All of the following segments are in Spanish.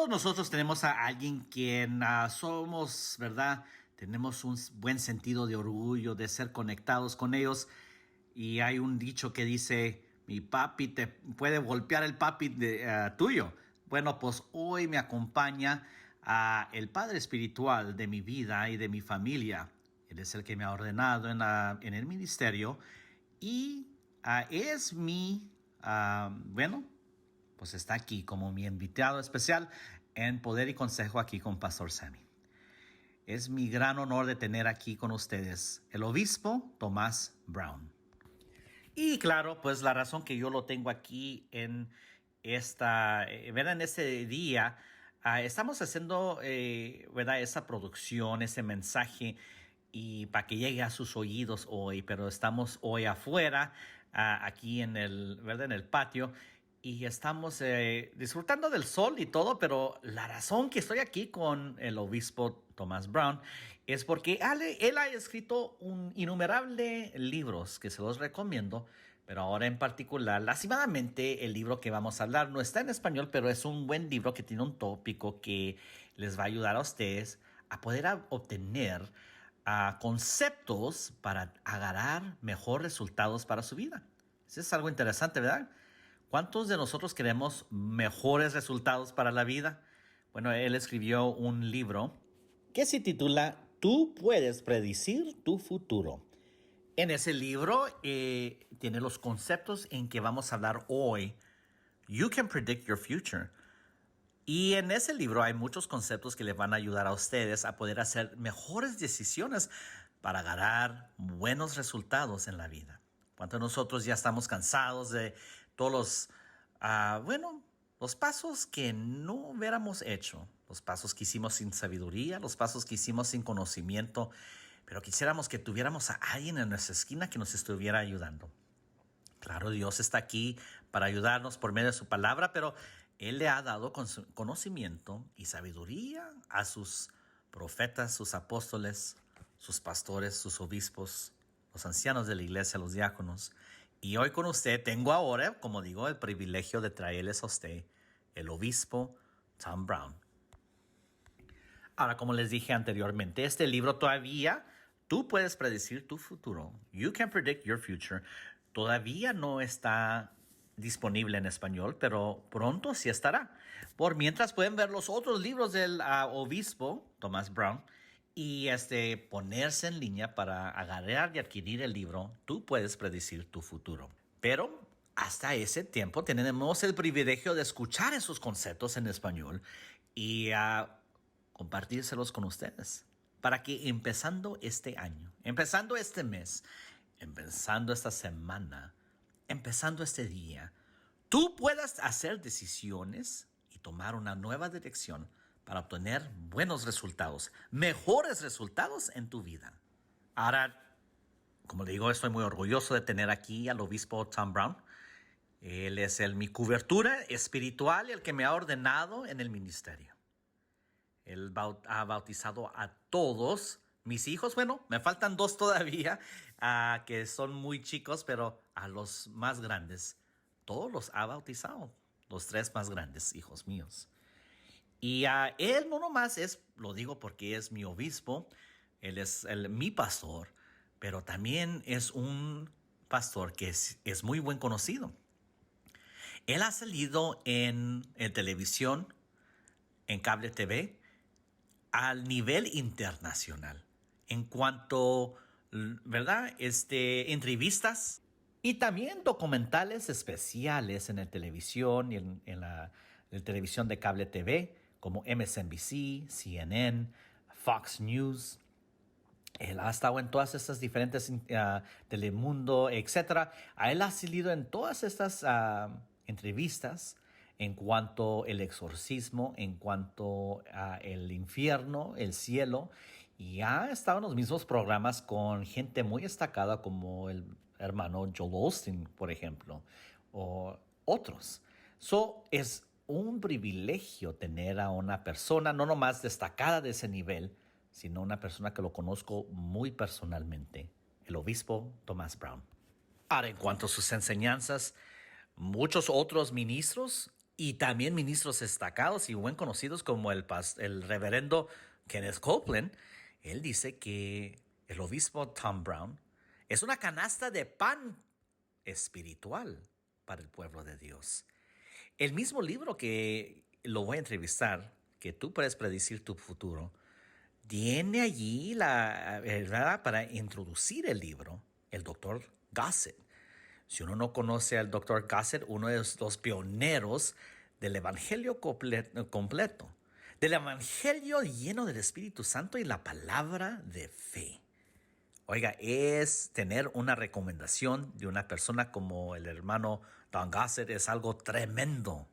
Todos nosotros tenemos a alguien quien somos, ¿verdad? Tenemos un buen sentido de orgullo, de ser conectados con ellos. Y hay un dicho que dice, mi papi te puede golpear el papi tuyo. Bueno, pues hoy me acompaña el padre espiritual de mi vida y de mi familia. Él es el que me ha ordenado en el ministerio y es bueno, pues está aquí como mi invitado especial en Poder y Consejo aquí con Pastor Sammy. Es mi gran honor de tener aquí con ustedes el obispo Tomás Brown. Y claro, pues la razón que yo lo tengo aquí en ¿verdad? En este día, estamos haciendo, ¿verdad? Esa producción, ese mensaje, y para que llegue a sus oídos hoy, pero estamos hoy afuera, aquí ¿verdad? En el patio, y estamos disfrutando del sol y todo, pero la razón que estoy aquí con el obispo Tomás Brown es porque él ha escrito innumerables libros que se los recomiendo, pero ahora en particular, lastimadamente, el libro que vamos a hablar no está en español, pero es un buen libro que tiene un tópico que les va a ayudar a ustedes a poder obtener conceptos para agarrar mejores resultados para su vida. Eso es algo interesante, ¿verdad? ¿Cuántos de nosotros queremos mejores resultados para la vida? Bueno, él escribió un libro que se titula Tú puedes predecir tu futuro. En ese libro tiene los conceptos en que vamos a hablar hoy. You can predict your future. Y en ese libro hay muchos conceptos que les van a ayudar a ustedes a poder hacer mejores decisiones para ganar buenos resultados en la vida. ¿Cuántos de nosotros ya estamos cansados de todos los pasos que no hubiéramos hecho? Los pasos que hicimos sin sabiduría, los pasos que hicimos sin conocimiento, pero quisiéramos que tuviéramos a alguien en nuestra esquina que nos estuviera ayudando. Claro, Dios está aquí para ayudarnos por medio de su palabra, pero Él le ha dado conocimiento y sabiduría a sus profetas, sus apóstoles, sus pastores, sus obispos, los ancianos de la iglesia, los diáconos. Y hoy con usted tengo ahora, como digo, el privilegio de traerles a usted el obispo Tom Brown. Ahora, como les dije anteriormente, este libro todavía, tú puedes predecir tu futuro. You can predict your future. Todavía no está disponible en español, pero pronto sí estará. Por mientras pueden ver los otros libros del obispo Tomás Brown y ponerse en línea para agarrar y adquirir el libro. Tú puedes predecir tu futuro. Pero hasta ese tiempo tenemos el privilegio de escuchar esos conceptos en español y compartírselos con ustedes. Para que empezando este año, empezando este mes, empezando esta semana, empezando este día, tú puedas hacer decisiones y tomar una nueva dirección para obtener buenos resultados, mejores resultados en tu vida. Ahora, como le digo, estoy muy orgulloso de tener aquí al obispo Tom Brown. Él es mi cobertura espiritual y el que me ha ordenado en el ministerio. Él ha bautizado a todos mis hijos. Bueno, me faltan 2 todavía, que son muy chicos, pero a los más grandes, todos los ha bautizado. Los 3 más grandes, hijos míos. Y él no nomás lo digo porque es mi obispo, él es mi pastor, pero también es un pastor que es muy buen conocido. Él ha salido en televisión, en cable TV, al nivel internacional en cuanto, ¿verdad? Entrevistas y también documentales especiales en la televisión y en la televisión de cable TV como MSNBC, CNN, Fox News. Él ha estado en todas estas diferentes Telemundo, etc. Él ha salido en todas estas entrevistas en cuanto al exorcismo, en cuanto al infierno, el cielo, y ha estado en los mismos programas con gente muy destacada como el hermano Joel Osteen, por ejemplo, o otros. Es un privilegio tener a una persona no nomás destacada de ese nivel, sino una persona que lo conozco muy personalmente, el obispo Tomás Brown. Ahora, en cuanto a sus enseñanzas, muchos otros ministros Y también ministros destacados y buen conocidos como el reverendo Kenneth Copeland. Él dice que el obispo Tom Brown es una canasta de pan espiritual para el pueblo de Dios. El mismo libro que lo voy a entrevistar, que tú puedes predecir tu futuro, tiene allí la verdad para introducir el libro, el doctor Gossett. Si uno no conoce al doctor Gossett, uno de los pioneros del evangelio completo, del evangelio lleno del Espíritu Santo y la palabra de fe. Oiga, es tener una recomendación de una persona como el hermano Don Gossett es algo tremendo.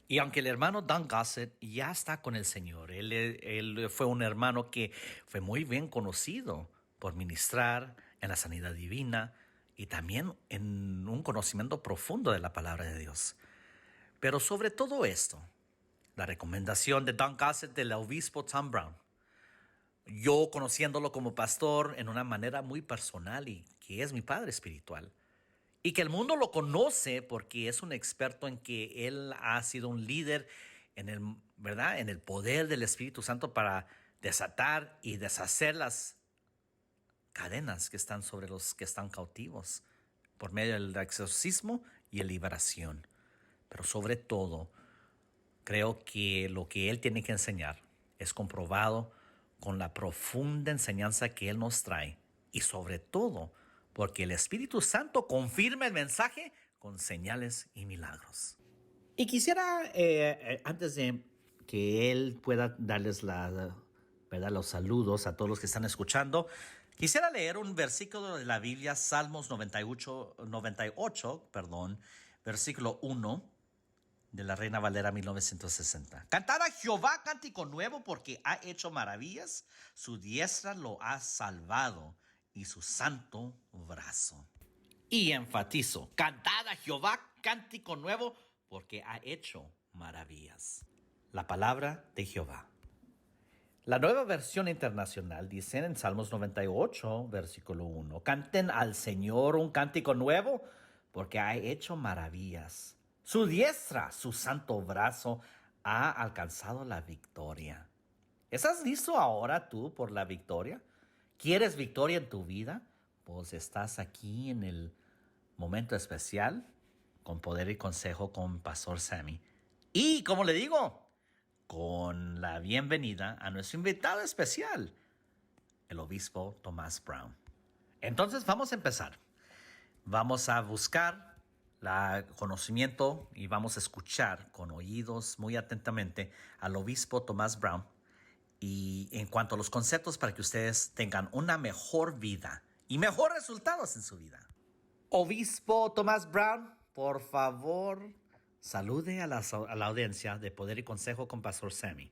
Y aunque el hermano Don Gossett ya está con el Señor, él fue un hermano que fue muy bien conocido por ministrar en la sanidad divina y también en un conocimiento profundo de la palabra de Dios. Pero sobre todo esto, la recomendación de Don Gossett del obispo Tom Brown, yo conociéndolo como pastor en una manera muy personal y que es mi padre espiritual, y que el mundo lo conoce porque es un experto en que él ha sido un líder en el, ¿verdad? En el poder del Espíritu Santo para desatar y deshacer las cadenas que están sobre los que están cautivos por medio del exorcismo y la liberación. Pero sobre todo, creo que lo que él tiene que enseñar es comprobado con la profunda enseñanza que él nos trae y sobre todo porque el Espíritu Santo confirma el mensaje con señales y milagros. Y quisiera, antes de que él pueda darles ¿verdad? Los saludos a todos los que están escuchando, quisiera leer un versículo de la Biblia, Salmos 98, versículo 1 de la Reina Valera 1960. Cantar a Jehová cántico nuevo porque ha hecho maravillas, su diestra lo ha salvado y su santo brazo. Y enfatizo, cantad a Jehová cántico nuevo porque ha hecho maravillas. La palabra de Jehová. La Nueva Versión Internacional dice en Salmos 98, versículo 1, canten al Señor un cántico nuevo porque ha hecho maravillas. Su diestra, su santo brazo, ha alcanzado la victoria. ¿Estás listo ahora tú por la victoria? ¿Quieres victoria en tu vida? Pues estás aquí en el momento especial con Poder y Consejo con Pastor Sammy. Y, como le digo, con la bienvenida a nuestro invitado especial, el obispo Thomas Brown. Entonces vamos a empezar. Vamos a buscar el conocimiento y vamos a escuchar con oídos muy atentamente al obispo Thomas Brown y en cuanto a los conceptos para que ustedes tengan una mejor vida y mejores resultados en su vida. Obispo Thomas Brown, por favor, salude a la audiencia de Poder y Consejo con Pastor Sammy.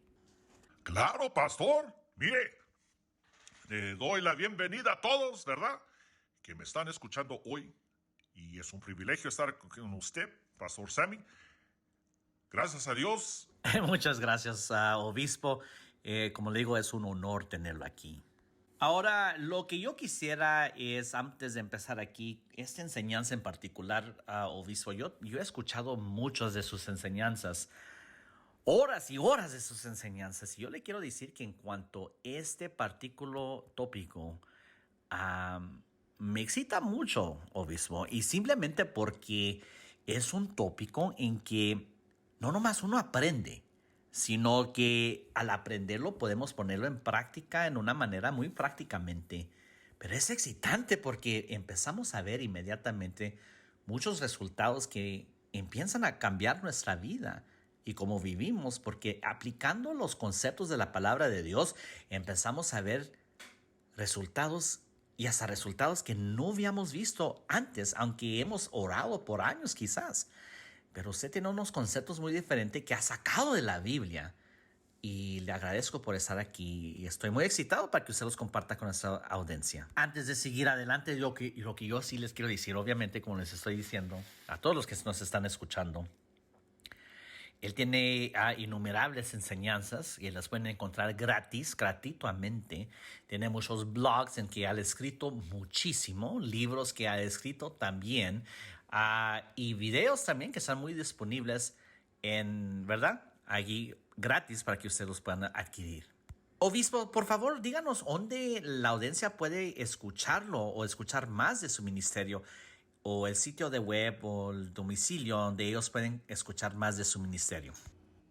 Claro, pastor. Mire, le doy la bienvenida a todos, ¿verdad? Que me están escuchando hoy. Y es un privilegio estar con usted, Pastor Sammy. Gracias a Dios. Muchas gracias, obispo. Como le digo, es un honor tenerlo aquí. Ahora, lo que yo quisiera es, antes de empezar aquí, esta enseñanza en particular, obispo, yo he escuchado muchas de sus enseñanzas, horas y horas de sus enseñanzas, y yo le quiero decir que en cuanto a este particular tópico, me excita mucho, obispo, y simplemente porque es un tópico en que no nomás uno aprende, sino que al aprenderlo podemos ponerlo en práctica en una manera muy prácticamente. Pero es excitante porque empezamos a ver inmediatamente muchos resultados que empiezan a cambiar nuestra vida y cómo vivimos, porque aplicando los conceptos de la palabra de Dios empezamos a ver resultados y hasta resultados que no habíamos visto antes, aunque hemos orado por años quizás. Pero usted tiene unos conceptos muy diferentes que ha sacado de la Biblia y le agradezco por estar aquí y estoy muy excitado para que usted los comparta con nuestra audiencia. Antes de seguir adelante, lo que yo sí les quiero decir, obviamente, como les estoy diciendo a todos los que nos están escuchando, él tiene innumerables enseñanzas y las pueden encontrar gratuitamente. Tiene muchos blogs en que ha escrito muchísimo, libros que ha escrito también y videos también que están muy disponibles ¿verdad? Allí gratis para que ustedes los puedan adquirir. Obispo, por favor, díganos dónde la audiencia puede escucharlo o escuchar más de su ministerio, o el sitio de web o el domicilio donde ellos pueden escuchar más de su ministerio.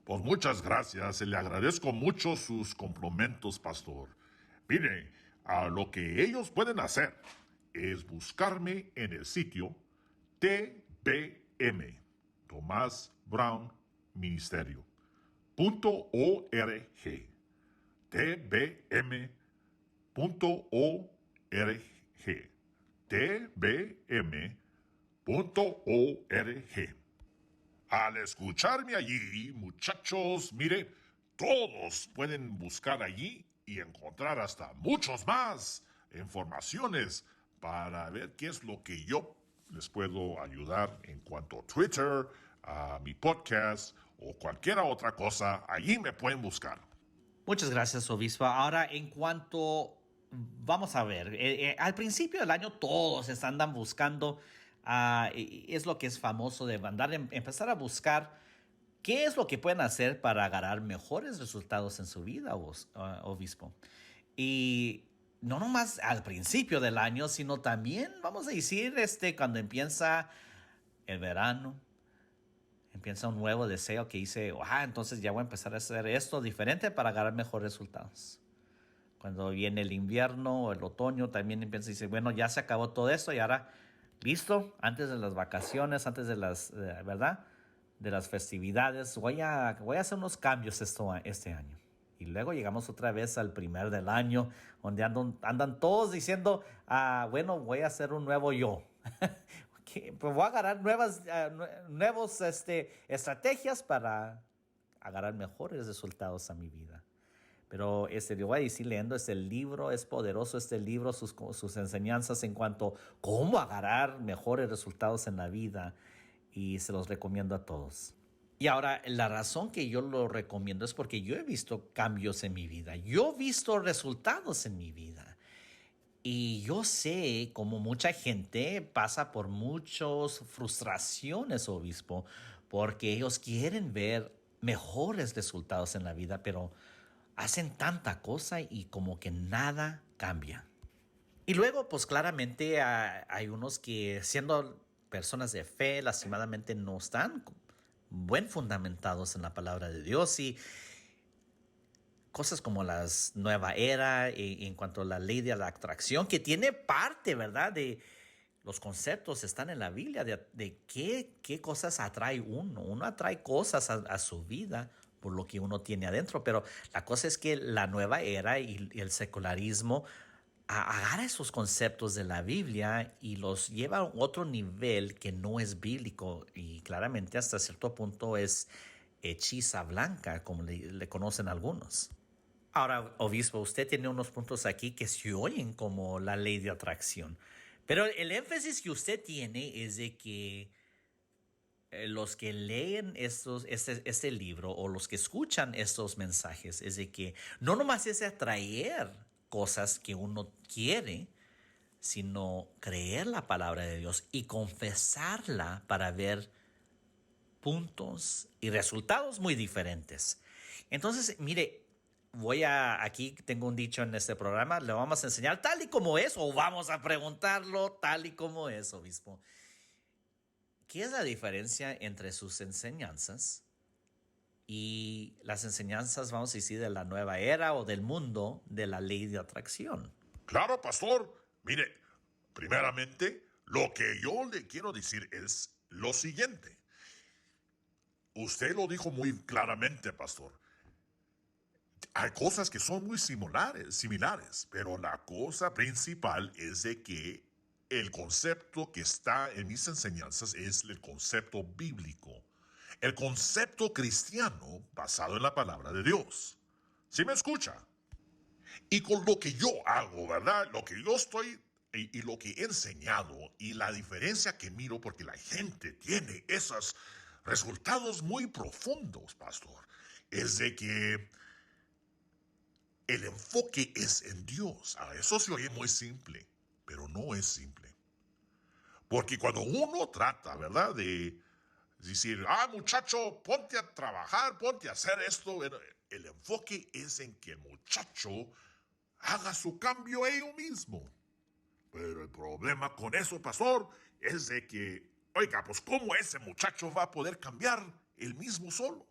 Pues muchas gracias, le agradezco mucho sus complementos, pastor. Mire, lo que ellos pueden hacer es buscarme en el sitio TBM, Tomás Brown Ministerio, .org, tbm.org, tbm.org. Al escucharme allí, muchachos, mire, todos pueden buscar allí y encontrar hasta muchos más informaciones para ver qué es lo que yo les puedo ayudar en cuanto a Twitter, a mi podcast o cualquier otra cosa. Allí me pueden buscar. Muchas gracias, obispo. Ahora, en cuanto, vamos a ver, al principio del año todos andan buscando, es lo que es famoso de empezar a buscar qué es lo que pueden hacer para ganar mejores resultados en su vida, obispo. Y no nomás al principio del año, sino también, vamos a decir, cuando empieza el verano, empieza un nuevo deseo que dice, entonces ya voy a empezar a hacer esto diferente para ganar mejores resultados. Cuando viene el invierno o el otoño, también empieza y dice, bueno, ya se acabó todo esto y ahora, listo, antes de las vacaciones, antes de las, ¿verdad? De las festividades, voy a hacer unos cambios este año. Y luego llegamos otra vez al primer del año, donde andan todos diciendo, bueno, voy a hacer un nuevo yo. Pues voy a agarrar nuevas estrategias para agarrar mejores resultados a mi vida. Pero yo voy a decir, leyendo este libro, es poderoso este libro, sus enseñanzas en cuanto a cómo agarrar mejores resultados en la vida, y se los recomiendo a todos. Y ahora, la razón que yo lo recomiendo es porque yo he visto cambios en mi vida, yo he visto resultados en mi vida. Y yo sé cómo mucha gente pasa por muchas frustraciones, obispo, porque ellos quieren ver mejores resultados en la vida, pero hacen tanta cosa y como que nada cambia. Y luego, pues claramente hay unos que, siendo personas de fe, lastimadamente no están buen fundamentados en la palabra de Dios, y cosas como la nueva era en cuanto a la ley de la atracción, que tiene parte, ¿verdad? De los conceptos están en la Biblia de qué cosas atrae uno. Uno atrae cosas a su vida por lo que uno tiene adentro, pero la cosa es que la nueva era y el secularismo agarra esos conceptos de la Biblia y los lleva a otro nivel que no es bíblico, y claramente hasta cierto punto es hechiza blanca, como le conocen algunos. Ahora, obispo, usted tiene unos puntos aquí que se oyen como la ley de atracción, pero el énfasis que usted tiene es de que los que leen este libro o los que escuchan estos mensajes es de que no nomás es atraer cosas que uno quiere, sino creer la palabra de Dios y confesarla para ver puntos y resultados muy diferentes. Entonces, mire, aquí tengo un dicho en este programa, le vamos a enseñar tal y como es, o vamos a preguntarlo tal y como es, obispo. ¿Qué es la diferencia entre sus enseñanzas y las enseñanzas, vamos a decir, de la nueva era o del mundo de la ley de atracción? Claro, pastor. Mire, primeramente, lo que yo le quiero decir es lo siguiente. Usted lo dijo muy claramente, pastor. Hay cosas que son muy similares, pero la cosa principal es de que el concepto que está en mis enseñanzas es el concepto bíblico, el concepto cristiano basado en la palabra de Dios. ¿Sí me escucha? Y con lo que yo hago, ¿verdad? Lo que yo estoy y lo que he enseñado y la diferencia que miro, porque la gente tiene esos resultados muy profundos, pastor, es de que el enfoque es en Dios. Eso se oye muy simple, pero no es simple. Porque cuando uno trata, ¿verdad?, de Es decir, muchacho, ponte a trabajar, ponte a hacer esto. El enfoque es en que el muchacho haga su cambio ello mismo. Pero el problema con eso, pastor, es de que, oiga, pues ¿cómo ese muchacho va a poder cambiar él mismo solo?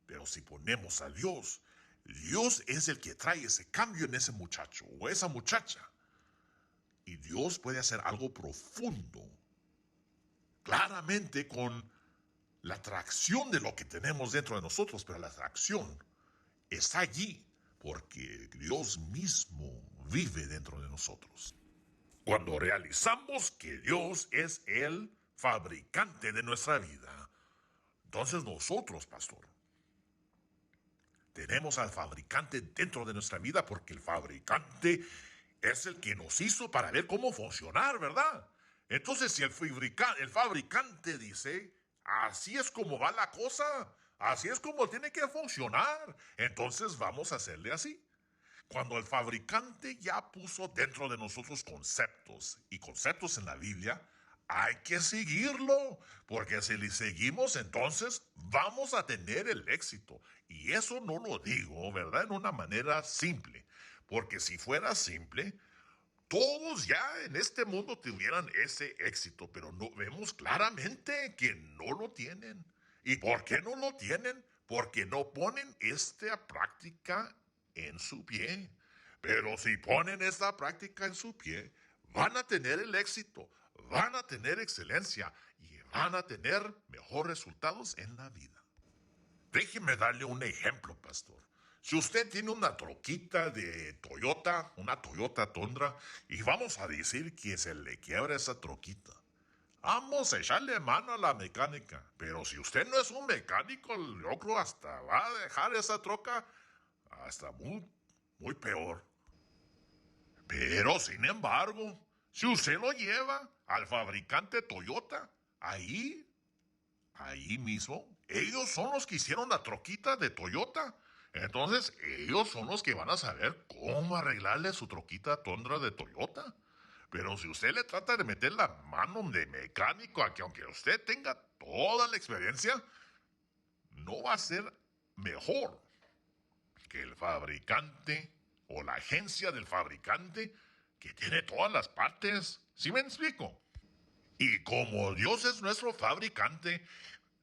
Pero si ponemos a Dios, Dios es el que trae ese cambio en ese muchacho o esa muchacha. Y Dios puede hacer algo profundo, claramente con la atracción de lo que tenemos dentro de nosotros, pero la atracción está allí porque Dios mismo vive dentro de nosotros. Cuando realizamos que Dios es el fabricante de nuestra vida, entonces nosotros, pastor, tenemos al fabricante dentro de nuestra vida porque el fabricante es el que nos hizo para ver cómo funcionar, ¿verdad? Entonces, si el fabricante dice, así es como va la cosa, así es como tiene que funcionar, entonces vamos a hacerle así. Cuando el fabricante ya puso dentro de nosotros conceptos y conceptos en la Biblia, hay que seguirlo, porque si le seguimos, entonces vamos a tener el éxito. Y eso no lo digo, ¿verdad? En una manera simple, porque si fuera simple, todos ya en este mundo tuvieran ese éxito, pero no vemos claramente que no lo tienen. ¿Y por qué no lo tienen? Porque no ponen esta práctica en su pie. Pero si ponen esta práctica en su pie, van a tener el éxito, van a tener excelencia y van a tener mejores resultados en la vida. Déjeme darle un ejemplo, pastor. Si usted tiene una troquita de Toyota, una Toyota Tundra, y vamos a decir que se le quiebra esa troquita, vamos a echarle mano a la mecánica. Pero si usted no es un mecánico, yo creo hasta va a dejar esa troca hasta muy peor. Pero, sin embargo, si usted lo lleva al fabricante Toyota, ahí mismo, ellos son los que hicieron la troquita de Toyota. Entonces, ellos son los que van a saber cómo arreglarle su troquita Tundra de Toyota. Pero si usted le trata de meter la mano de mecánico a que aunque usted tenga toda la experiencia, no va a ser mejor que el fabricante o la agencia del fabricante que tiene todas las partes. ¿Sí me explico? Y como Dios es nuestro fabricante,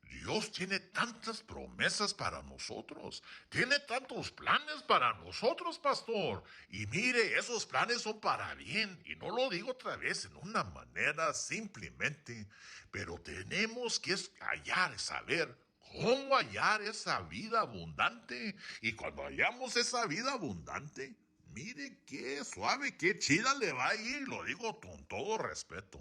Dios tiene tantas promesas para nosotros, tiene tantos planes para nosotros, pastor. Y mire, esos planes son para bien, y no lo digo otra vez en una manera simplemente, pero tenemos que hallar, saber cómo hallar esa vida abundante. Y cuando hallamos esa vida abundante, mire qué suave, qué chida le va a ir, lo digo con todo respeto.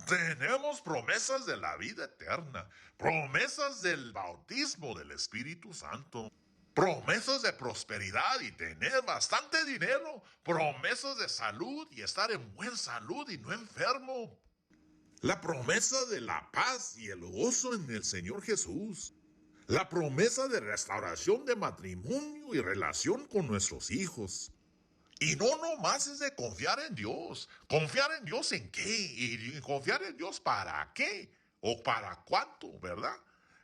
Tenemos promesas de la vida eterna, promesas del bautismo del Espíritu Santo, promesas de prosperidad y tener bastante dinero, promesas de salud y estar en buena salud y no enfermo. La promesa de la paz y el gozo en el Señor Jesús. La promesa de restauración de matrimonio y relación con nuestros hijos. Y no nomás es de confiar en Dios. ¿Confiar en Dios en qué? ¿Y confiar en Dios para qué? ¿O para cuánto, verdad?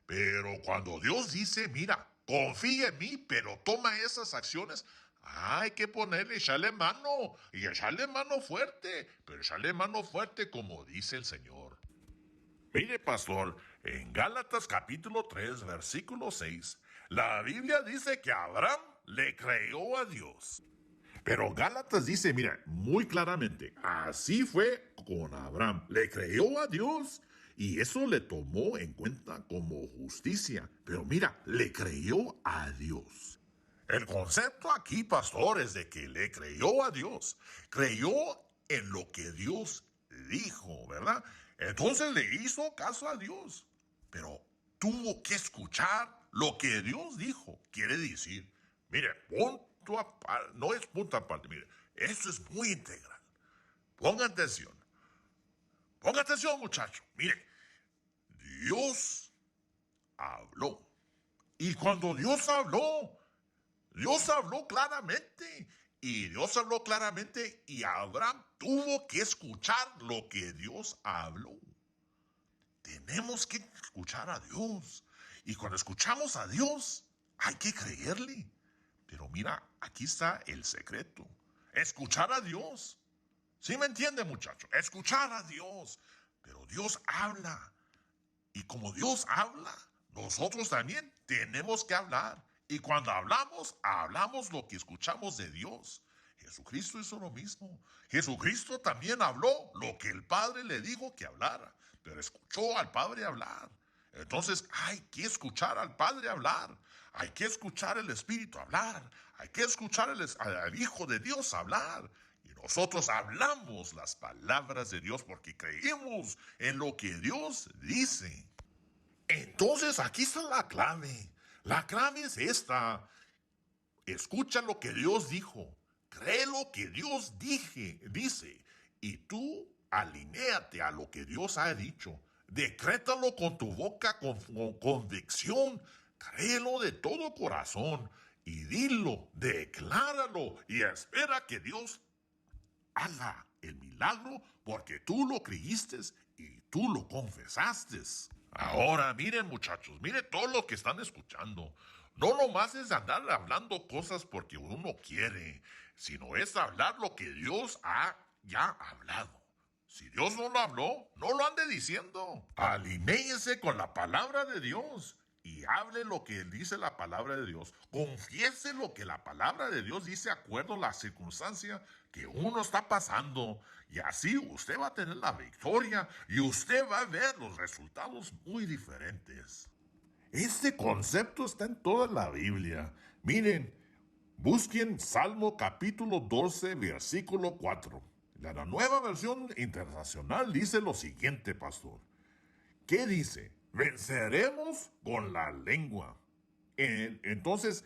Pero cuando Dios dice, mira, confía en mí, pero toma esas acciones, hay que echarle mano, y echarle mano fuerte, pero echarle mano fuerte como dice el Señor. Mire, pastor, en Gálatas capítulo 3, versículo 6, la Biblia dice que Abraham le creyó a Dios. Pero Gálatas dice, mira, muy claramente, así fue con Abraham. Le creyó a Dios y eso le tomó en cuenta como justicia. Pero mira, le creyó a Dios. El concepto aquí, pastor, es de que le creyó a Dios. Creyó en lo que Dios dijo, ¿verdad? Entonces le hizo caso a Dios. Pero tuvo que escuchar lo que Dios dijo. Quiere decir, mire, no es punto aparte, mire, esto es muy integral. Ponga atención, muchacho. Mire, Dios habló. Y cuando Dios habló claramente. Y Dios habló claramente y Abraham tuvo que escuchar lo que Dios habló. tenemos que escuchar a Dios. Y cuando escuchamos a Dios, hay que creerle. Pero mira, aquí está el secreto. Escuchar a Dios. ¿Sí me entiende, muchacho? Escuchar a Dios. Pero Dios habla. Y como Dios habla, nosotros también tenemos que hablar. Y cuando hablamos, hablamos lo que escuchamos de Dios. Jesucristo hizo lo mismo. Jesucristo también habló lo que el Padre le dijo que hablara, pero escuchó al Padre hablar. Entonces hay que escuchar al Padre hablar. Hay que escuchar el Espíritu hablar. Hay que escuchar al Hijo de Dios hablar. Y nosotros hablamos las palabras de Dios porque creemos en lo que Dios dice. Entonces aquí está la clave. La clave es esta. Escucha lo que Dios dijo. Cree lo que Dios dice. Y tú alinéate a lo que Dios ha dicho. Decrétalo con tu boca con convicción. Créelo de todo corazón. Y dilo, decláralo. Y espera que Dios haga el milagro porque tú lo creíste y tú lo confesaste. Ahora, miren muchachos, miren todo lo que están escuchando. No nomás es andar hablando cosas porque uno quiere, sino es hablar lo que Dios ha ya hablado. Si Dios no lo habló, no lo ande diciendo. Alinéese con la palabra de Dios y hable lo que dice la palabra de Dios. Confiese lo que la palabra de Dios dice de acuerdo a la circunstancia que uno está pasando. Y así usted va a tener la victoria y usted va a ver los resultados muy diferentes. Este concepto está en toda la Biblia. Miren, busquen Salmo capítulo 12, versículo 4. La nueva versión internacional dice lo siguiente, pastor. ¿Qué dice? Venceremos con la lengua. Entonces,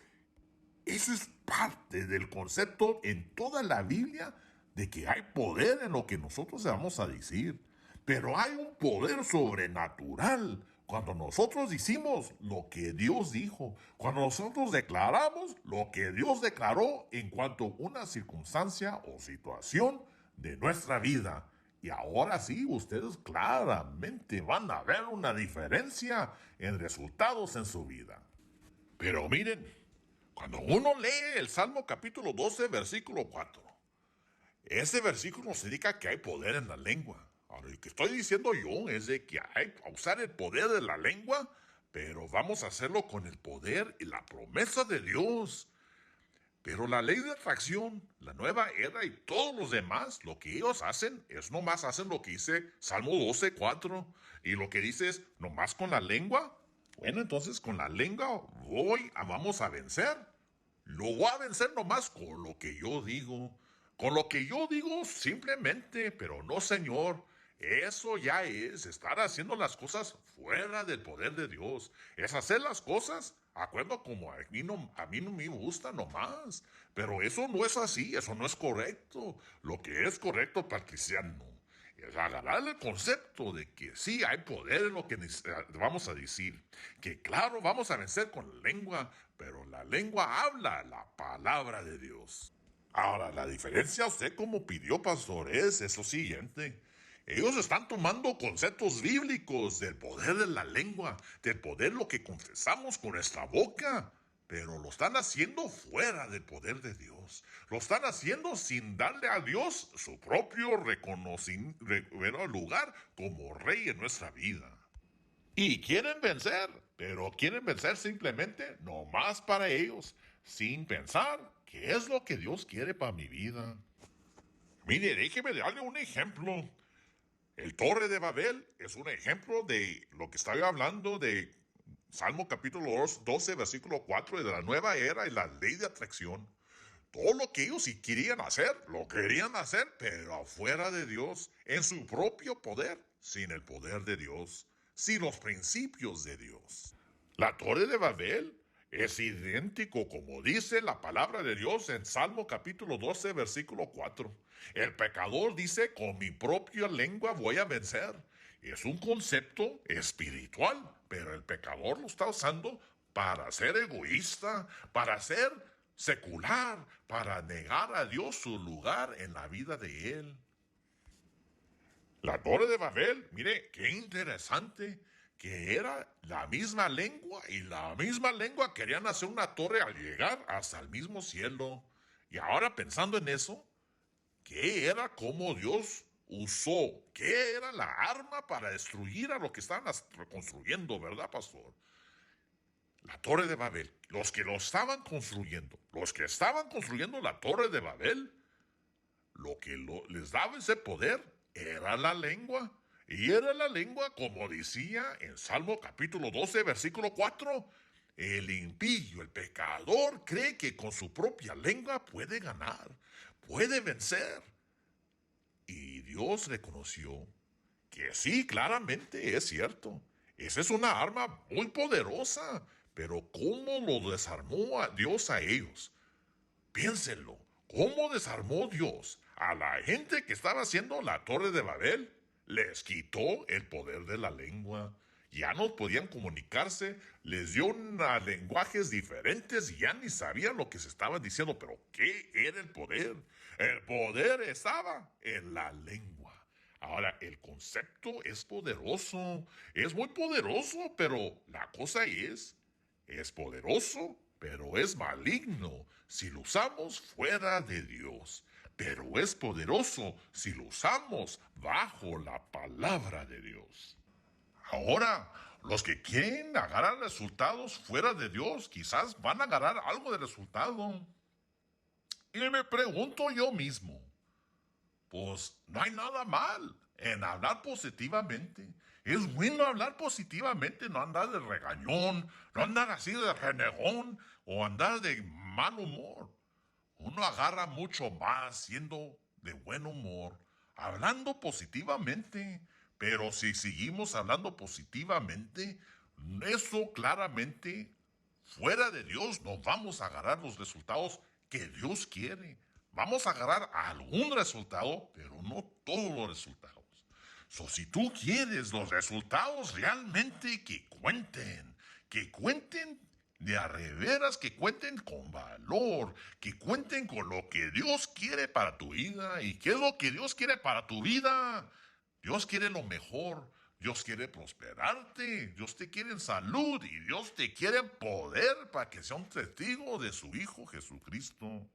eso es parte del concepto en toda la Biblia de que hay poder en lo que nosotros vamos a decir. Pero hay un poder sobrenatural cuando nosotros decimos lo que Dios dijo, cuando nosotros declaramos lo que Dios declaró en cuanto a una circunstancia o situación de nuestra vida. Y ahora sí, ustedes claramente van a ver una diferencia en resultados en su vida. Pero miren, cuando uno lee el Salmo capítulo 12, versículo 4, ese versículo nos indica que hay poder en la lengua. Ahora, lo que estoy diciendo yo es de que hay que usar el poder de la lengua, pero vamos a hacerlo con el poder y la promesa de Dios. Pero la ley de atracción, la nueva era y todos los demás, lo que ellos hacen es nomás hacen lo que dice Salmo 12, 4. Y lo que dice es nomás con la lengua. Bueno, entonces con la lengua vamos a vencer. Lo voy a vencer nomás con lo que yo digo. Con lo que yo digo simplemente, pero no, Señor. Eso ya es estar haciendo las cosas fuera del poder de Dios. Es hacer las cosas, acuerdo, como a mí no me gusta nomás. Pero eso no es así, eso no es correcto. Lo que es correcto para el cristiano es agarrar el concepto de que sí hay poder en lo que vamos a decir. Que claro, vamos a vencer con la lengua, pero la lengua habla la palabra de Dios. Ahora, la diferencia, usted como pidió, pastor, es lo siguiente. Ellos están tomando conceptos bíblicos del poder de la lengua, del poder lo que confesamos con nuestra boca, pero lo están haciendo fuera del poder de Dios. Lo están haciendo sin darle a Dios su propio lugar como rey en nuestra vida. Y quieren vencer, pero quieren vencer simplemente nomás para ellos, sin pensar qué es lo que Dios quiere para mi vida. Mire, déjeme darle un ejemplo. El Torre de Babel es un ejemplo de lo que estaba hablando de Salmo capítulo 12, versículo 4, de la nueva era y la ley de atracción. Todo lo que ellos sí querían hacer, lo querían hacer, pero afuera de Dios, en su propio poder, sin el poder de Dios, sin los principios de Dios. La Torre de Babel es idéntico como dice la palabra de Dios en Salmo capítulo 12, versículo 4. El pecador dice, con mi propia lengua voy a vencer. Es un concepto espiritual, pero el pecador lo está usando para ser egoísta, para ser secular, para negar a Dios su lugar en la vida de él. La Torre de Babel, mire, qué interesante que era la misma lengua y la misma lengua querían hacer una torre al llegar hasta el mismo cielo. Y ahora pensando en eso, ¿qué era cómo Dios usó? ¿Qué era la arma para destruir a lo que estaban reconstruyendo, verdad, pastor? La Torre de Babel, los que estaban construyendo la Torre de Babel, lo que les daba ese poder era la lengua. Y era la lengua, como decía en Salmo capítulo 12, versículo 4. El impío, el pecador, cree que con su propia lengua puede ganar, puede vencer. Y Dios reconoció que sí, claramente es cierto. Esa es una arma muy poderosa. Pero ¿cómo lo desarmó a Dios a ellos? Piénsenlo. ¿Cómo desarmó Dios a la gente que estaba haciendo la Torre de Babel? Les quitó el poder de la lengua. Ya no podían comunicarse, les dio lenguajes diferentes y ya ni sabían lo que se estaban diciendo. Pero ¿qué era el poder? El poder estaba en la lengua. Ahora, el concepto es poderoso, es muy poderoso, pero la cosa es poderoso, pero es maligno si lo usamos fuera de Dios. Pero es poderoso si lo usamos bajo la palabra de Dios. Ahora, los que quieren agarrar resultados fuera de Dios, quizás van a agarrar algo de resultado. Y me pregunto yo mismo, pues no hay nada mal en hablar positivamente. Es bueno hablar positivamente, no andar de regañón, no andar así de renegón o andar de mal humor. Uno agarra mucho más siendo de buen humor, hablando positivamente. Pero si seguimos hablando positivamente, eso claramente, fuera de Dios, no vamos a agarrar los resultados que Dios quiere. Vamos a agarrar algún resultado, pero no todos los resultados. Si tú quieres los resultados realmente que cuenten de a veras, que cuenten con valor, que cuenten con lo que Dios quiere para tu vida. ¿Y qué es lo que Dios quiere para tu vida? Dios quiere lo mejor. Dios quiere prosperarte, Dios te quiere en salud y Dios te quiere en poder para que sea un testigo de su Hijo Jesucristo.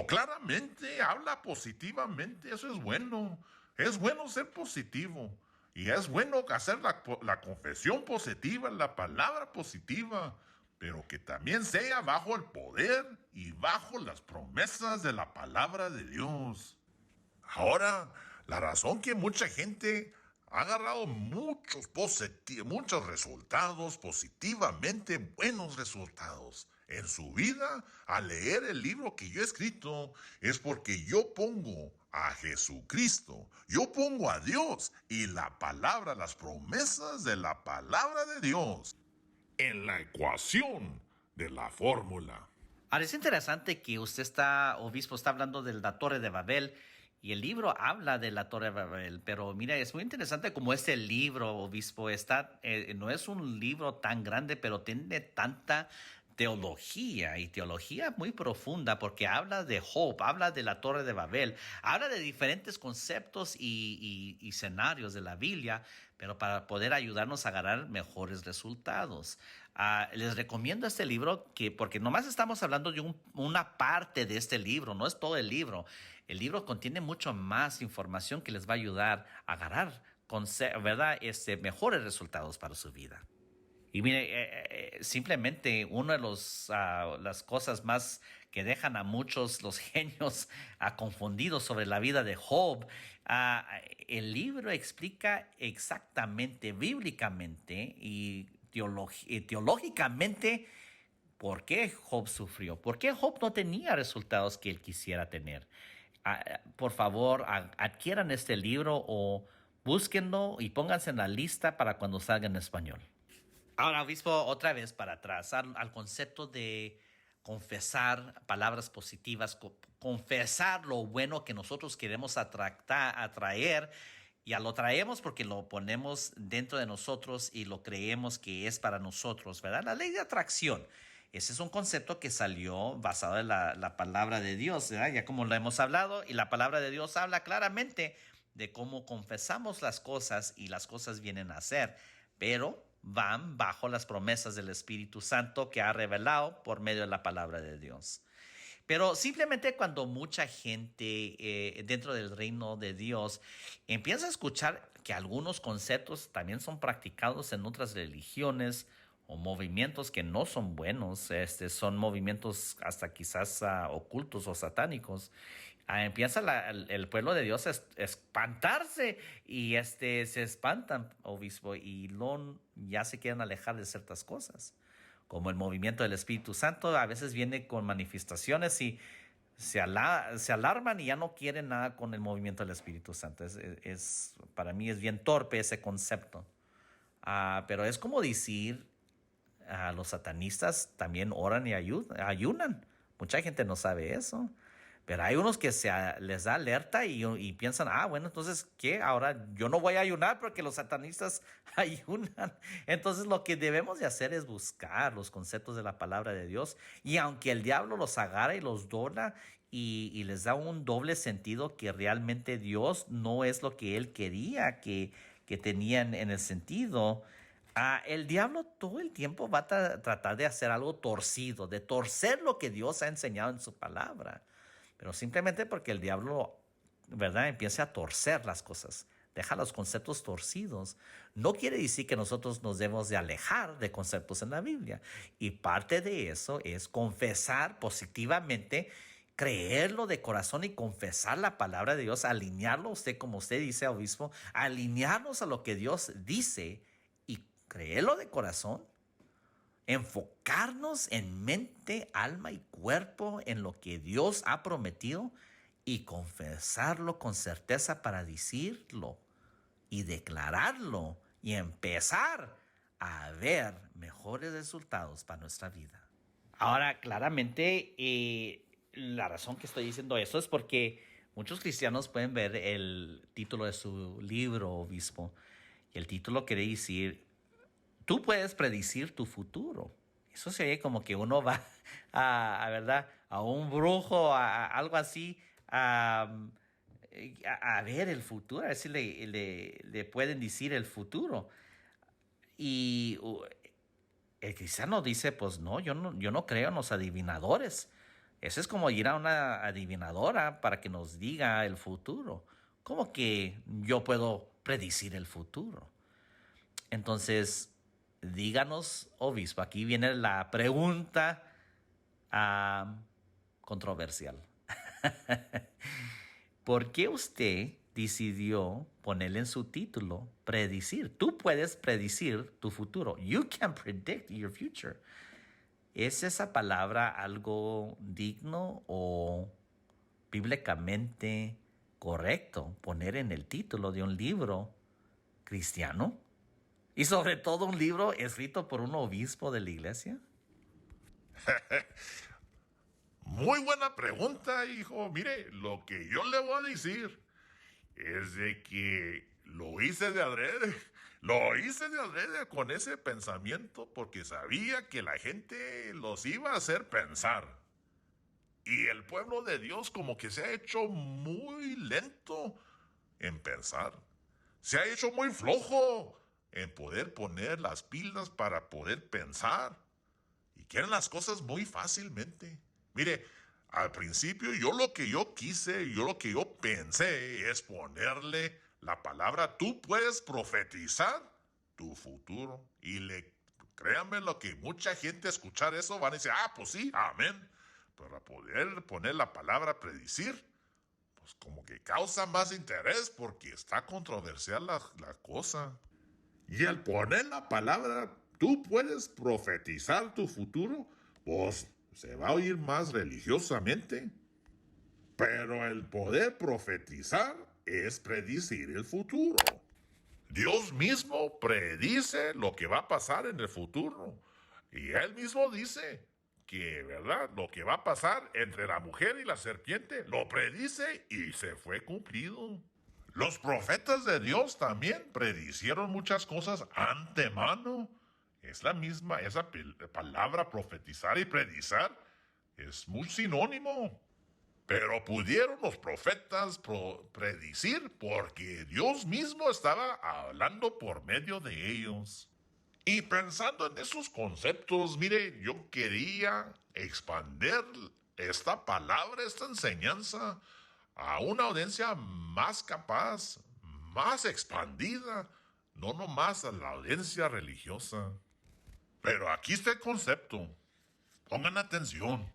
Claramente habla positivamente, eso es bueno. Es bueno ser positivo. Y es bueno hacer la confesión positiva, la palabra positiva, pero que también sea bajo el poder y bajo las promesas de la palabra de Dios. Ahora, la razón que mucha gente ha agarrado muchos resultados, positivamente buenos resultados en su vida al leer el libro que yo he escrito, es porque yo pongo a Jesucristo, yo pongo a Dios y la palabra, las promesas de la palabra de Dios en la ecuación de la fórmula. Ahora es interesante que obispo, está hablando de la Torre de Babel y el libro habla de la Torre de Babel, pero mira, es muy interesante como este libro, obispo, no es un libro tan grande, pero tiene tanta teología y teología muy profunda porque habla de Job, habla de la Torre de Babel, habla de diferentes conceptos y escenarios de la Biblia, pero para poder ayudarnos a ganar mejores resultados. Les recomiendo este libro porque nomás estamos hablando de una parte de este libro, no es todo el libro. El libro contiene mucho más información que les va a ayudar a ganar, ¿verdad? Mejores resultados para su vida. Y mire, simplemente una de las cosas más que dejan a muchos los genios confundidos sobre la vida de Job, el libro explica exactamente, bíblicamente y teológicamente por qué Job sufrió, por qué Job no tenía resultados que él quisiera tener. Por favor, adquieran este libro o búsquenlo y pónganse en la lista para cuando salga en español. Ahora, obispo, otra vez para atrás, al concepto de confesar palabras positivas, confesar lo bueno que nosotros queremos atraer, ya lo traemos porque lo ponemos dentro de nosotros y lo creemos que es para nosotros, ¿verdad? La ley de atracción. Ese es un concepto que salió basado en la palabra de Dios, ¿verdad? Ya como lo hemos hablado, y la palabra de Dios habla claramente de cómo confesamos las cosas y las cosas vienen a ser, pero van bajo las promesas del Espíritu Santo que ha revelado por medio de la palabra de Dios. Pero simplemente cuando mucha gente dentro del reino de Dios empieza a escuchar que algunos conceptos también son practicados en otras religiones o movimientos que no son buenos, son movimientos hasta quizás ocultos o satánicos, empieza el pueblo de Dios a espantarse y se espantan, obispo, y ya se quieren alejar de ciertas cosas como el movimiento del Espíritu Santo. A veces viene con manifestaciones y se alarman y ya no quieren nada con el movimiento del Espíritu Santo. Para mí es bien torpe ese concepto. Pero es como decir, los satanistas también oran y ayunan. Mucha gente no sabe eso. Pero hay unos que les da alerta y piensan, bueno, entonces, ¿qué? Ahora yo no voy a ayunar porque los satanistas ayunan. Entonces, lo que debemos de hacer es buscar los conceptos de la palabra de Dios. Y aunque el diablo los agarra y los dobla y les da un doble sentido que realmente Dios no es lo que él quería que tenían en el sentido, el diablo todo el tiempo va a tratar de hacer algo torcido, de torcer lo que Dios ha enseñado en su palabra. Pero simplemente porque el diablo, ¿verdad?, empieza a torcer las cosas, deja los conceptos torcidos, no quiere decir que nosotros nos debemos de alejar de conceptos en la Biblia. Y parte de eso es confesar positivamente, creerlo de corazón y confesar la palabra de Dios, alinearlo usted, como usted dice, obispo, alinearnos a lo que Dios dice y creerlo de corazón. Enfocarnos en mente, alma y cuerpo en lo que Dios ha prometido y confesarlo con certeza para decirlo y declararlo y empezar a ver mejores resultados para nuestra vida. Ahora, claramente, la razón que estoy diciendo eso es porque muchos cristianos pueden ver el título de su libro, obispo, y el título quiere decir: tú puedes predecir tu futuro. Eso sería como que uno va ¿verdad?, a un brujo, algo así, a ver el futuro, a ver si le pueden decir el futuro. Y el cristiano dice, pues no, yo no creo en los adivinadores. Eso es como ir a una adivinadora para que nos diga el futuro. ¿Cómo que yo puedo predecir el futuro? Entonces, díganos, obispo, aquí viene la pregunta controversial. ¿Por qué usted decidió ponerle en su título predecir? Tú puedes predecir tu futuro. You can predict your future. ¿Es esa palabra algo digno o bíblicamente correcto poner en el título de un libro cristiano? Y sobre todo un libro escrito por un obispo de la iglesia. Muy buena pregunta, hijo. Mire, lo que yo le voy a decir es de que lo hice de adrede. Lo hice de adrede con ese pensamiento porque sabía que la gente los iba a hacer pensar. Y el pueblo de Dios como que se ha hecho muy lento en pensar. Se ha hecho muy flojo en poder poner las pilas para poder pensar. Y quieren las cosas muy fácilmente. Mire, al principio yo lo que yo pensé es ponerle la palabra: tú puedes profetizar tu futuro. Y créanme lo que mucha gente escuchar eso van a decir: pues sí, amén. Pero para poder poner la palabra predecir, pues como que causa más interés porque está controversial la cosa. Y al poner la palabra, tú puedes profetizar tu futuro, pues se va a oír más religiosamente. Pero el poder profetizar es predecir el futuro. Dios mismo predice lo que va a pasar en el futuro. Y Él mismo dice que, ¿verdad?, lo que va a pasar entre la mujer y la serpiente, lo predice y se fue cumplido. Los profetas de Dios también predicieron muchas cosas antemano. Es la misma, esa palabra profetizar y predizar es muy sinónimo. Pero pudieron los profetas predecir porque Dios mismo estaba hablando por medio de ellos. Y pensando en esos conceptos, mire, yo quería expander esta palabra, esta enseñanza a una audiencia más capaz, más expandida, no nomás a la audiencia religiosa. Pero aquí está el concepto. Pongan atención.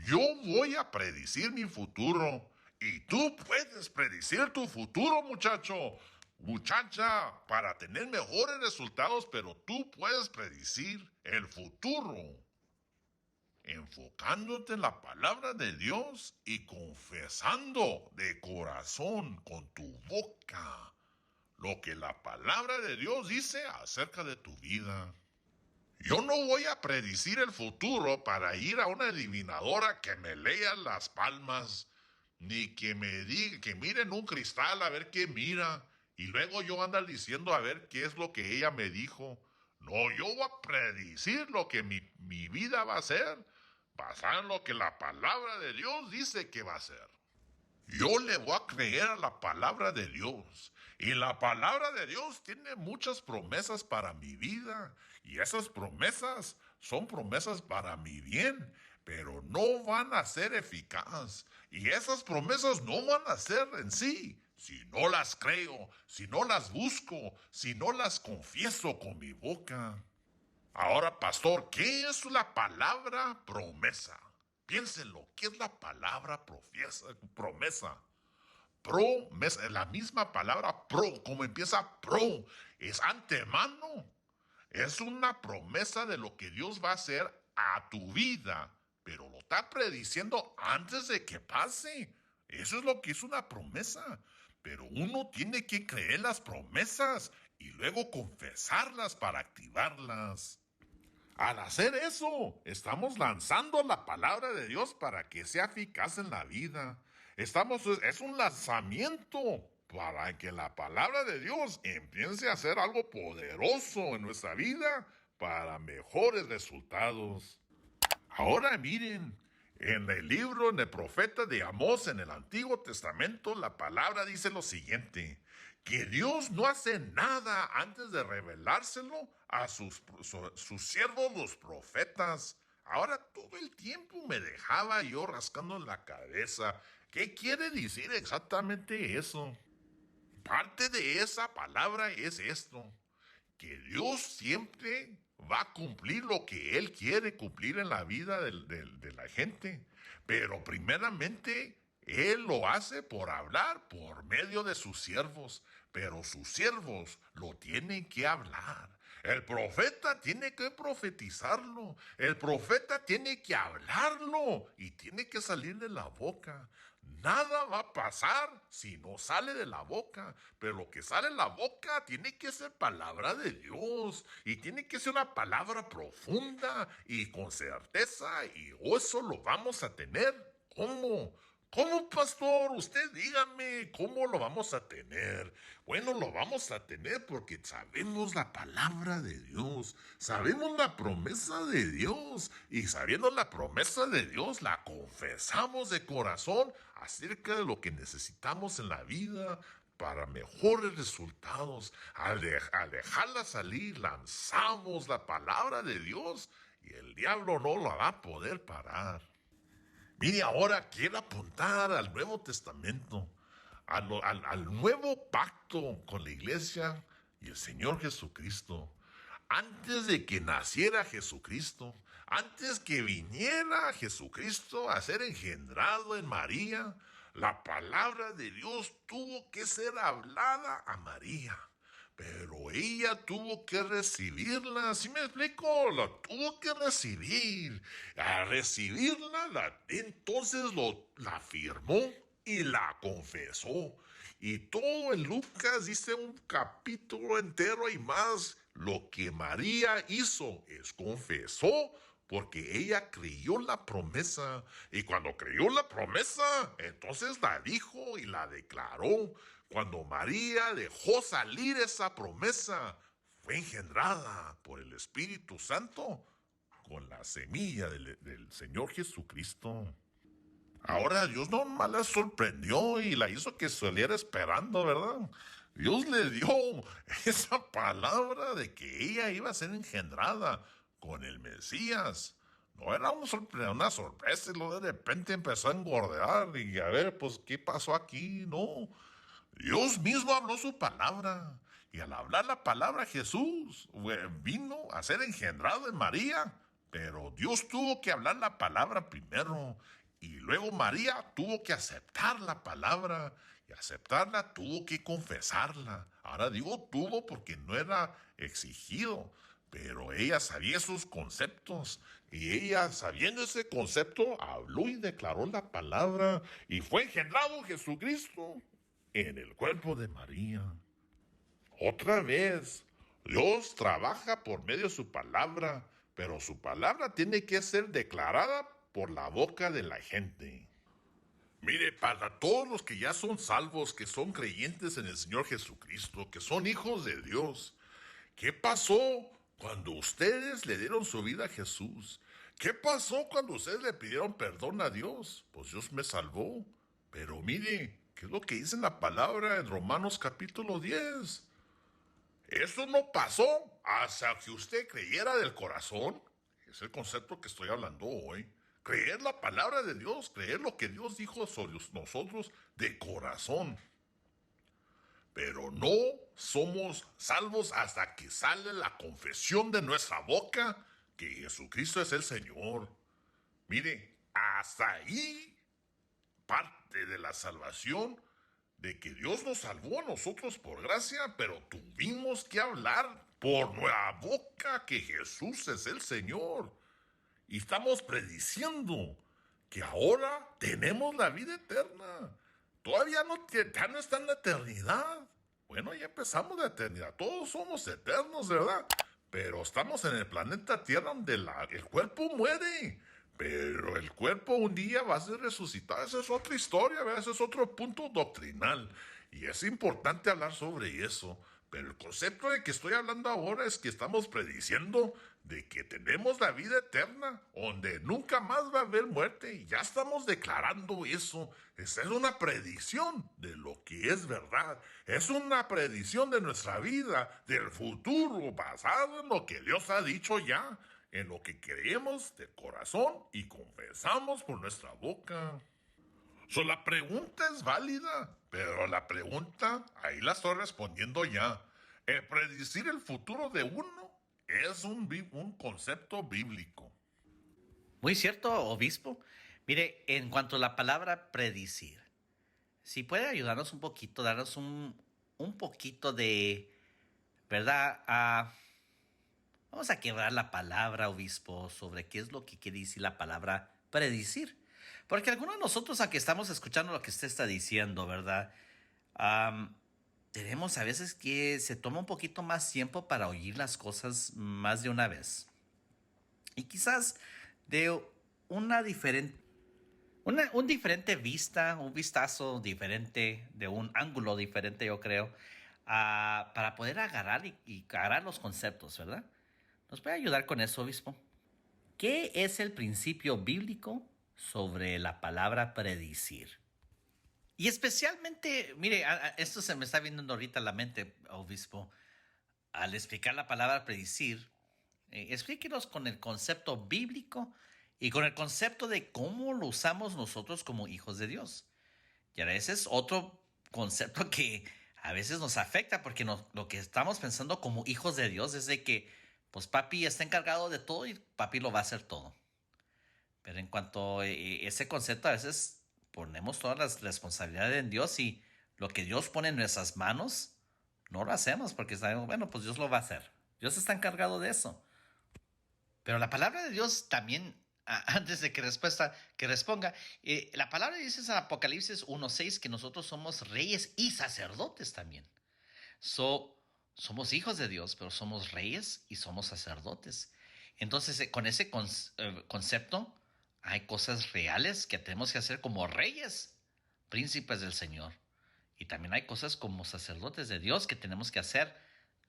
Yo voy a predecir mi futuro y tú puedes predecir tu futuro, muchacho. Muchacha, para tener mejores resultados, pero tú puedes predecir el futuro. Enfocándote en la palabra de Dios y confesando de corazón con tu boca lo que la palabra de Dios dice acerca de tu vida. Yo no voy a predecir el futuro para ir a una adivinadora que me lea las palmas, ni que me diga que mire en un cristal a ver qué mira, y luego yo ando diciendo a ver qué es lo que ella me dijo. No, yo voy a predecir lo que mi vida va a ser, basado en lo que la palabra de Dios dice que va a ser. Yo le voy a creer a la palabra de Dios. Y la palabra de Dios tiene muchas promesas para mi vida. Y esas promesas son promesas para mi bien, pero no van a ser eficaces. Y esas promesas no van a ser en sí, si no las creo, si no las busco, si no las confieso con mi boca. Ahora, pastor, ¿qué es la palabra promesa? Piénsenlo, ¿qué es la palabra promesa? Promesa, la misma palabra pro, como empieza pro, es antemano. Es una promesa de lo que Dios va a hacer a tu vida, pero lo está prediciendo antes de que pase. Eso es lo que es una promesa. Pero uno tiene que creer las promesas y luego confesarlas para activarlas. Al hacer eso, estamos lanzando la palabra de Dios para que sea eficaz en la vida. Es un lanzamiento para que la palabra de Dios empiece a hacer algo poderoso en nuestra vida para mejores resultados. Ahora miren, en el profeta de Amós, en el Antiguo Testamento, la palabra dice lo siguiente, que Dios no hace nada antes de revelárselo a sus siervos los profetas. Ahora todo el tiempo me dejaba yo rascando la cabeza. ¿Qué quiere decir exactamente eso? Parte de esa palabra es esto, que Dios siempre va a cumplir lo que Él quiere cumplir en la vida de la gente. Pero primeramente, Él lo hace por hablar por medio de sus siervos. Pero sus siervos lo tienen que hablar. El profeta tiene que profetizarlo. El profeta tiene que hablarlo y tiene que salir de la boca. Nada va a pasar si no sale de la boca, pero lo que sale de la boca tiene que ser palabra de Dios y tiene que ser una palabra profunda y con certeza y eso lo vamos a tener. ¿Cómo? ¿Cómo, pastor? Usted dígame, ¿cómo lo vamos a tener? Bueno, lo vamos a tener porque sabemos la palabra de Dios, sabemos la promesa de Dios y sabiendo la promesa de Dios la confesamos de corazón acerca de lo que necesitamos en la vida para mejores resultados. Al dejarla salir, lanzamos la palabra de Dios y el diablo no la va a poder parar. Mire, ahora quiero apuntar al Nuevo Testamento, al nuevo pacto con la iglesia y el Señor Jesucristo. Antes de que naciera Jesucristo, antes que viniera Jesucristo a ser engendrado en María, la palabra de Dios tuvo que ser hablada a María. Pero ella tuvo que recibirla, ¿sí me explico? La tuvo que recibir. Al recibirla, entonces la firmó y la confesó. Y todo en Lucas dice un capítulo entero y más. Lo que María hizo es confesó porque ella creyó la promesa. Y cuando creyó la promesa, entonces la dijo y la declaró. Cuando María dejó salir esa promesa, fue engendrada por el Espíritu Santo con la semilla del Señor Jesucristo. Ahora Dios no más la sorprendió y la hizo que saliera esperando, ¿verdad? Dios le dio esa palabra de que ella iba a ser engendrada con el Mesías. No era una sorpresa y luego de repente empezó a engordar y a ver, pues, ¿qué pasó aquí? No. Dios mismo habló su palabra. Y al hablar la palabra Jesús vino a ser engendrado en María. Pero Dios tuvo que hablar la palabra primero. Y luego María tuvo que aceptar la palabra. Y aceptarla tuvo que confesarla. Ahora digo tuvo porque no era exigido. Pero ella sabía esos conceptos. Y ella, sabiendo ese concepto, habló y declaró la palabra. Y fue engendrado Jesucristo en el cuerpo de María. Otra vez, Dios trabaja por medio de su palabra, pero su palabra tiene que ser declarada por la boca de la gente. Mire, para todos los que ya son salvos, que son creyentes en el Señor Jesucristo, que son hijos de Dios, ¿qué pasó cuando ustedes le dieron su vida a Jesús? ¿Qué pasó cuando ustedes le pidieron perdón a Dios? Pues Dios me salvó. Pero mire, ¿qué es lo que dice en la palabra en Romanos capítulo 10? Eso no pasó hasta que usted creyera del corazón. Es el concepto que estoy hablando hoy. Creer la palabra de Dios, creer lo que Dios dijo sobre nosotros de corazón. Pero no somos salvos hasta que sale la confesión de nuestra boca que Jesucristo es el Señor. Mire, hasta ahí parte de la salvación, de que Dios nos salvó a nosotros por gracia, pero tuvimos que hablar por nuestra boca que Jesús es el Señor. Y estamos prediciendo que ahora tenemos la vida eterna. Todavía no, ya no está en la eternidad. Bueno, ya empezamos la eternidad. Todos somos eternos, ¿verdad? Pero estamos en el planeta Tierra donde el cuerpo muere. Pero el cuerpo un día va a ser resucitado. Esa es otra historia, ¿verdad? Ese es otro punto doctrinal. Y es importante hablar sobre eso. Pero el concepto de que estoy hablando ahora es que estamos prediciendo de que tenemos la vida eterna, donde nunca más va a haber muerte, y ya estamos declarando eso. Esa es una predicción de lo que es verdad. Es una predicción de nuestra vida, del futuro, basado en lo que Dios ha dicho ya, en lo que creemos de corazón y confesamos por nuestra boca. La pregunta es válida, pero la pregunta, ahí la estoy respondiendo ya. El predecir el futuro de uno es un concepto bíblico. Muy cierto, obispo. Mire, en cuanto a la palabra predecir, si puede ayudarnos un poquito, darnos un poquito de, ¿verdad? Vamos a quebrar la palabra, obispo, sobre qué es lo que quiere decir la palabra predecir. Porque algunos de nosotros, aquí estamos escuchando lo que usted está diciendo, ¿verdad? Am, tenemos a veces que se toma un poquito más tiempo para oír las cosas más de una vez. Y quizás de una diferente, un diferente vista, un vistazo diferente, de un ángulo diferente, yo creo, para poder agarrar y agarrar los conceptos, ¿verdad? ¿Nos puede ayudar con eso, obispo? ¿Qué es el principio bíblico sobre la palabra predecir? Y especialmente, mire, esto se me está viendo ahorita a la mente, obispo, al explicar la palabra predecir, explíquenos con el concepto bíblico y con el concepto de cómo lo usamos nosotros como hijos de Dios. Y ahora ese es otro concepto que a veces nos afecta porque lo que estamos pensando como hijos de Dios es de que, pues papi está encargado de todo y papi lo va a hacer todo. Pero en cuanto a ese concepto, a veces ponemos todas las responsabilidades en Dios y lo que Dios pone en nuestras manos, no lo hacemos porque sabemos, bueno, pues Dios lo va a hacer. Dios está encargado de eso. Pero la palabra de Dios también, antes de que responda, la palabra dice en Apocalipsis 1:6 que nosotros somos reyes y sacerdotes también. Somos hijos de Dios, pero somos reyes y somos sacerdotes. Entonces, con ese concepto, hay cosas reales que tenemos que hacer como reyes, príncipes del Señor. Y también hay cosas como sacerdotes de Dios que tenemos que hacer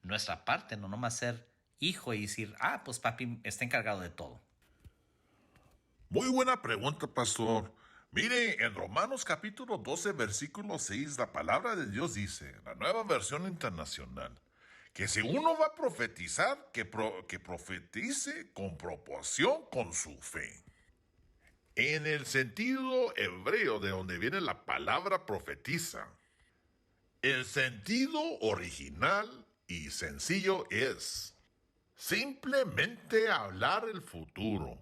nuestra parte, no nomás ser hijo y decir, pues papi está encargado de todo. Muy buena pregunta, pastor. Mire, en Romanos capítulo 12, versículo 6, la palabra de Dios dice, la nueva versión internacional, que si uno va a profetizar, que profetice con proporción con su fe. En el sentido hebreo de donde viene la palabra profetiza, el sentido original y sencillo es simplemente hablar el futuro,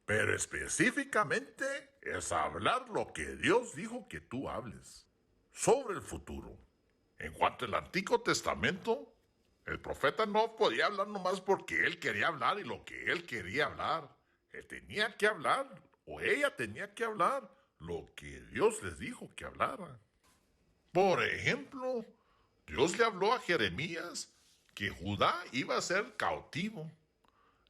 pero específicamente es hablar lo que Dios dijo que tú hables sobre el futuro. En cuanto al Antiguo Testamento, el profeta no podía hablar nomás porque él quería hablar y lo que él quería hablar. Él tenía que hablar, o ella tenía que hablar, lo que Dios les dijo que hablara. Por ejemplo, Dios le habló a Jeremías que Judá iba a ser cautivo.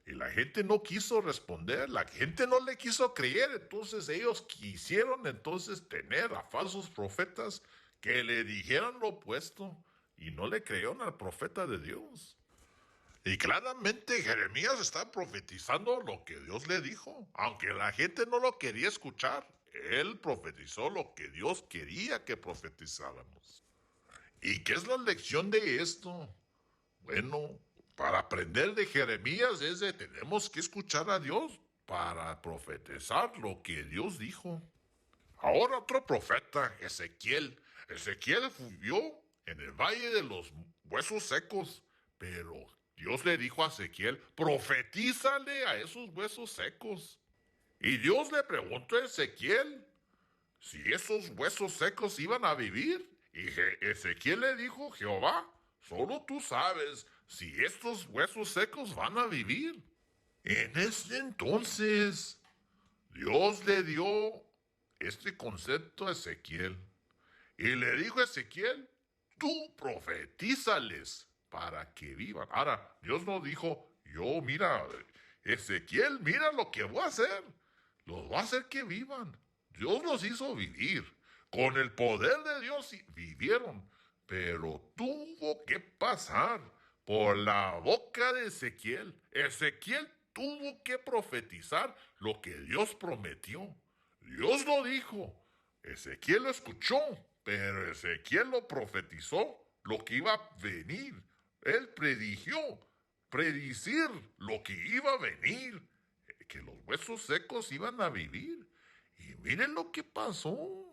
Y la gente no quiso responder, la gente no le quiso creer, entonces ellos quisieron entonces tener a falsos profetas que le dijeran lo opuesto y no le creyeron al profeta de Dios. Y claramente Jeremías está profetizando lo que Dios le dijo, aunque la gente no lo quería escuchar. Él profetizó lo que Dios quería que profetizáramos. ¿Y qué es la lección de esto? Bueno, para aprender de Jeremías es de tenemos que escuchar a Dios para profetizar lo que Dios dijo. Ahora otro profeta, Ezequiel. Ezequiel vivió en el valle de los huesos secos, pero Dios le dijo a Ezequiel, profetízale a esos huesos secos. Y Dios le preguntó a Ezequiel si esos huesos secos iban a vivir. Y Ezequiel le dijo, Jehová, solo tú sabes si estos huesos secos van a vivir. En ese entonces, Dios le dio este concepto a Ezequiel. Y le dijo a Ezequiel, tú profetízales para que vivan. Ahora, Dios no dijo, yo, mira, Ezequiel, mira lo que voy a hacer. Los voy a hacer que vivan. Dios los hizo vivir. Con el poder de Dios vivieron. Pero tuvo que pasar por la boca de Ezequiel. Ezequiel tuvo que profetizar lo que Dios prometió. Dios lo dijo. Ezequiel lo escuchó, pero Ezequiel lo profetizó lo que iba a venir. Él predicir lo que iba a venir, que los huesos secos iban a vivir. Y miren lo que pasó.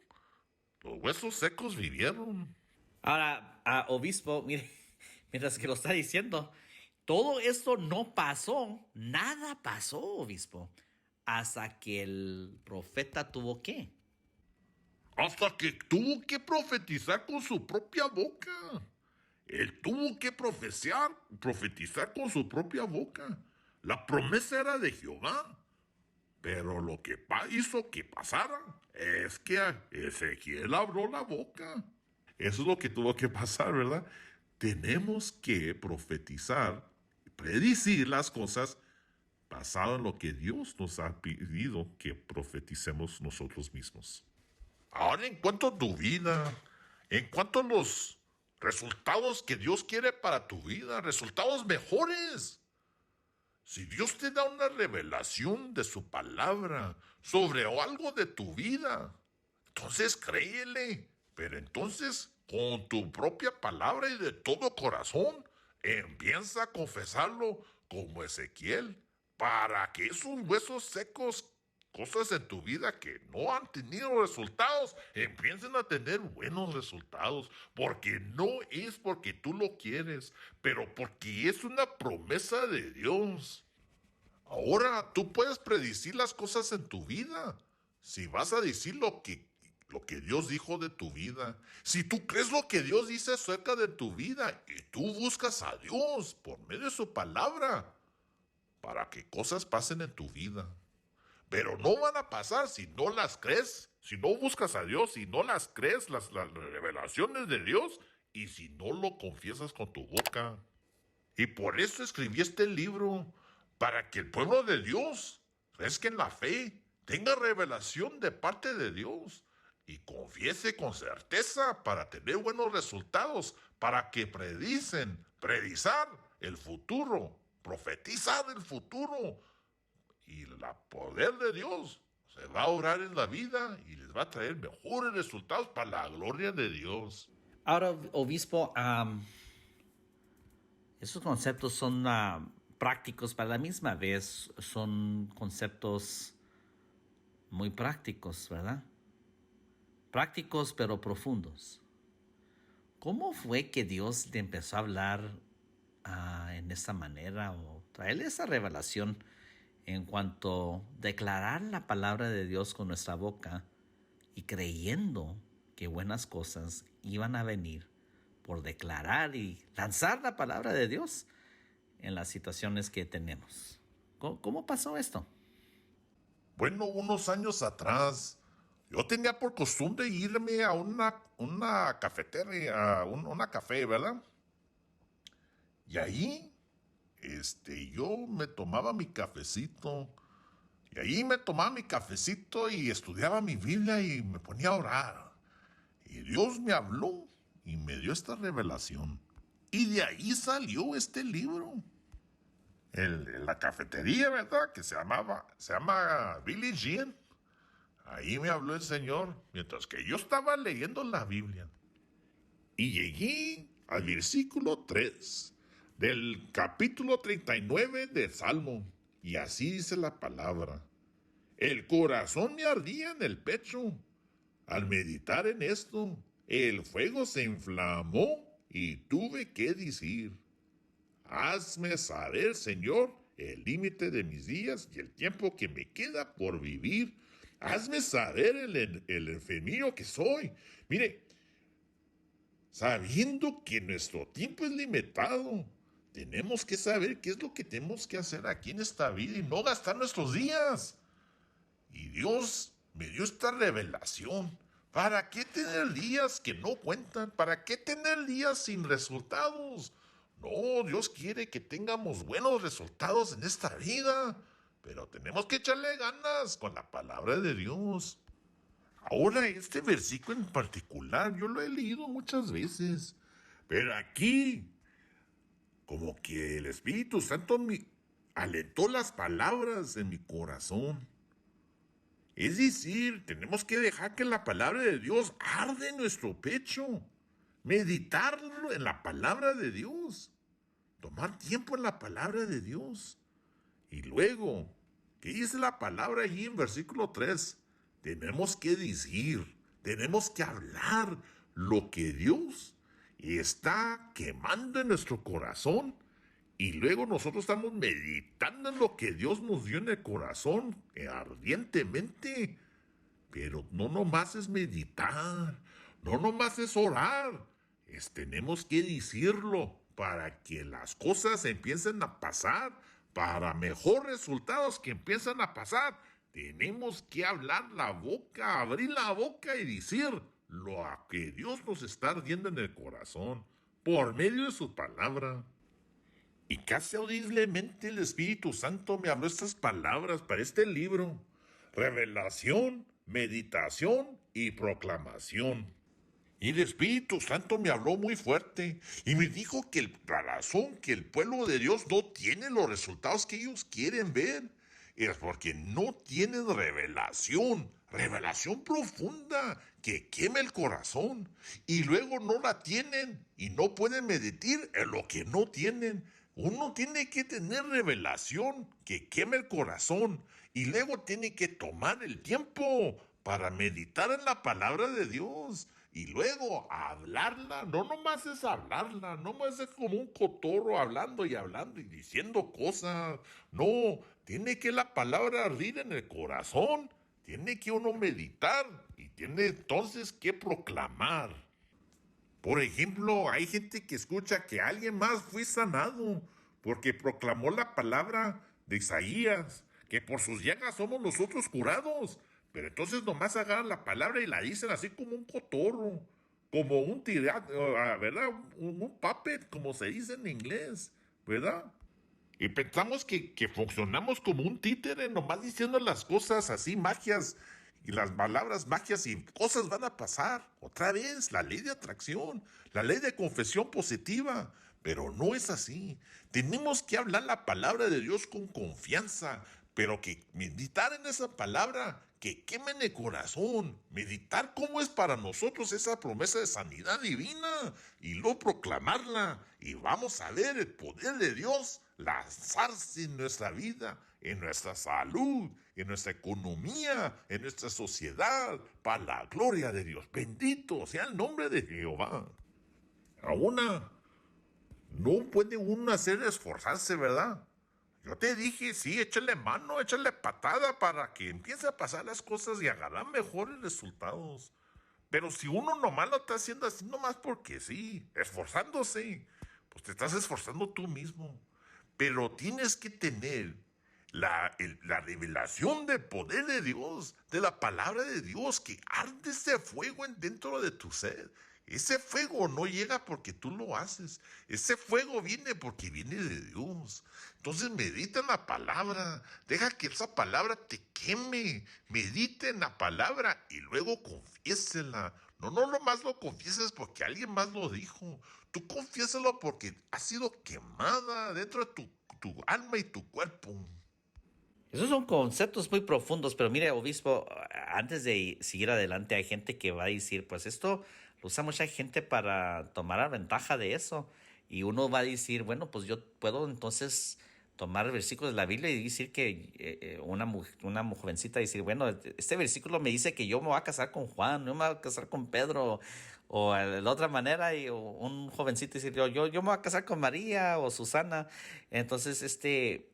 Los huesos secos vivieron. Ahora, obispo, mire, mientras que lo está diciendo, todo esto no pasó, nada pasó, obispo, hasta que el profeta tuvo que. Hasta que tuvo que profetizar con su propia boca. Él tuvo que profetizar con su propia boca. La promesa era de Jehová. Pero lo que hizo que pasara es que Ezequiel abrió la boca. Eso es lo que tuvo que pasar, ¿verdad? Tenemos que profetizar, predecir las cosas basado en lo que Dios nos ha pedido que profeticemos nosotros mismos. Ahora, en cuanto a tu vida, en cuanto a los resultados que Dios quiere para tu vida, resultados mejores. Si Dios te da una revelación de su palabra sobre algo de tu vida, entonces créele. Pero entonces, con tu propia palabra y de todo corazón, empieza a confesarlo como Ezequiel, para que esos huesos secos, cosas en tu vida que no han tenido resultados, empiecen a tener buenos resultados. Porque no es porque tú lo quieres, pero porque es una promesa de Dios. Ahora tú puedes predecir las cosas en tu vida. Si vas a decir lo que Dios dijo de tu vida, si tú crees lo que Dios dice acerca de tu vida y tú buscas a Dios por medio de su palabra para que cosas pasen en tu vida. Pero no van a pasar si no las crees, si no buscas a Dios, si no las crees, las revelaciones de Dios y si no lo confiesas con tu boca. Y por eso escribí este libro, para que el pueblo de Dios crezca en la fe, tenga revelación de parte de Dios y confiese con certeza para tener buenos resultados, para que predizar el futuro, profetizar el futuro y el poder de Dios se va a orar en la vida y les va a traer mejores resultados para la gloria de Dios. Ahora, obispo, esos conceptos son prácticos, pero a la misma vez son conceptos muy prácticos, ¿verdad? Prácticos pero profundos. ¿Cómo fue que Dios te empezó a hablar en esta manera o traerle esa revelación en cuanto a declarar la palabra de Dios con nuestra boca y creyendo que buenas cosas iban a venir por declarar y lanzar la palabra de Dios en las situaciones que tenemos? ¿Cómo pasó esto? Bueno, unos años atrás, yo tenía por costumbre irme a una cafetería, una café, ¿verdad? Y ahí, yo me tomaba mi cafecito. Y ahí me tomaba mi cafecito y estudiaba mi Biblia y me ponía a orar. Y Dios me habló y me dio esta revelación. Y de ahí salió este libro. La cafetería, ¿verdad? Que se llama Billy Jean. Ahí me habló el Señor mientras que yo estaba leyendo la Biblia. Y llegué al versículo 3 del capítulo 39 de Salmo. Y así dice la palabra. El corazón me ardía en el pecho. Al meditar en esto, el fuego se inflamó y tuve que decir, hazme saber, Señor, el límite de mis días y el tiempo que me queda por vivir. Hazme saber el enfermillo que soy. Mire, sabiendo que nuestro tiempo es limitado, tenemos que saber qué es lo que tenemos que hacer aquí en esta vida y no gastar nuestros días. Y Dios me dio esta revelación. ¿Para qué tener días que no cuentan? ¿Para qué tener días sin resultados? No, Dios quiere que tengamos buenos resultados en esta vida, pero tenemos que echarle ganas con la palabra de Dios. Ahora, este versículo en particular, yo lo he leído muchas veces, pero aquí, como que el Espíritu Santo me alentó las palabras en mi corazón. Es decir, tenemos que dejar que la palabra de Dios arde en nuestro pecho. Meditarlo en la palabra de Dios. Tomar tiempo en la palabra de Dios. Y luego, ¿qué dice la palabra allí en versículo 3? Tenemos que decir, tenemos que hablar lo que Dios está quemando en nuestro corazón. Y luego nosotros estamos meditando en lo que Dios nos dio en el corazón ardientemente. Pero no nomás es meditar, no nomás es orar. Tenemos que decirlo para que las cosas empiecen a pasar, para mejores resultados que empiezan a pasar. Tenemos que hablar la boca, abrir la boca y decir lo que Dios nos está ardiendo en el corazón por medio de su palabra. Y casi audiblemente el Espíritu Santo me habló estas palabras para este libro. Revelación, meditación y proclamación. Y el Espíritu Santo me habló muy fuerte y me dijo que la razón que el pueblo de Dios no tiene los resultados que ellos quieren ver es porque no tienen revelación profunda que queme el corazón. Y luego no la tienen y no pueden meditar en lo que no tienen. Uno tiene que tener revelación que queme el corazón y luego tiene que tomar el tiempo para meditar en la palabra de Dios y luego hablarla. No nomás es hablarla, no nomás es como un cotorro hablando y diciendo cosas. No, tiene que la palabra ardir en el corazón, tiene que uno meditar y tiene entonces que proclamar. Por ejemplo, hay gente que escucha que alguien más fue sanado porque proclamó la palabra de Isaías, que por sus llagas somos nosotros curados. Pero entonces nomás agarran la palabra y la dicen así como un cotorro, como un tirado, ¿verdad? Un puppet, como se dice en inglés, ¿verdad? Y pensamos que funcionamos como un títere, nomás diciendo las cosas así, magias, y las palabras magias y cosas van a pasar. Otra vez, la ley de atracción, la ley de confesión positiva. Pero no es así. Tenemos que hablar la palabra de Dios con confianza, pero que meditar en esa palabra, que queme en el corazón, meditar cómo es para nosotros esa promesa de sanidad divina y luego proclamarla. Y vamos a ver el poder de Dios lanzarse en nuestra vida, en nuestra salud, en nuestra economía, en nuestra sociedad, para la gloria de Dios. Bendito sea el nombre de Jehová. Ahora, no puede uno hacer esforzarse, ¿verdad? Yo te dije, sí, échale mano, échale patada para que empiece a pasar las cosas y agarrar mejores resultados. Pero si uno nomás lo está haciendo así nomás porque sí, esforzándose, pues te estás esforzando tú mismo. Pero tienes que tener la revelación del poder de Dios, de la palabra de Dios, que arde ese fuego dentro de tu ser. Ese fuego no llega porque tú lo haces. Ese fuego viene porque viene de Dios. Entonces medita en la palabra. Deja que esa palabra te queme. Medita en la palabra y luego confiésela. No nomás lo confieses porque alguien más lo dijo. Tú confiésalo porque ha sido quemada dentro de tu alma y tu cuerpo. Esos son conceptos muy profundos, pero mire, obispo, antes de seguir adelante, hay gente que va a decir, pues esto lo usa mucha gente para tomar ventaja de eso. Y uno va a decir, bueno, pues yo puedo entonces tomar versículos de la Biblia y decir que una jovencita decir, bueno, este versículo me dice que yo me voy a casar con Juan, yo me voy a casar con Pedro, o de la otra manera, y un jovencito decir, yo me voy a casar con María o Susana. Entonces,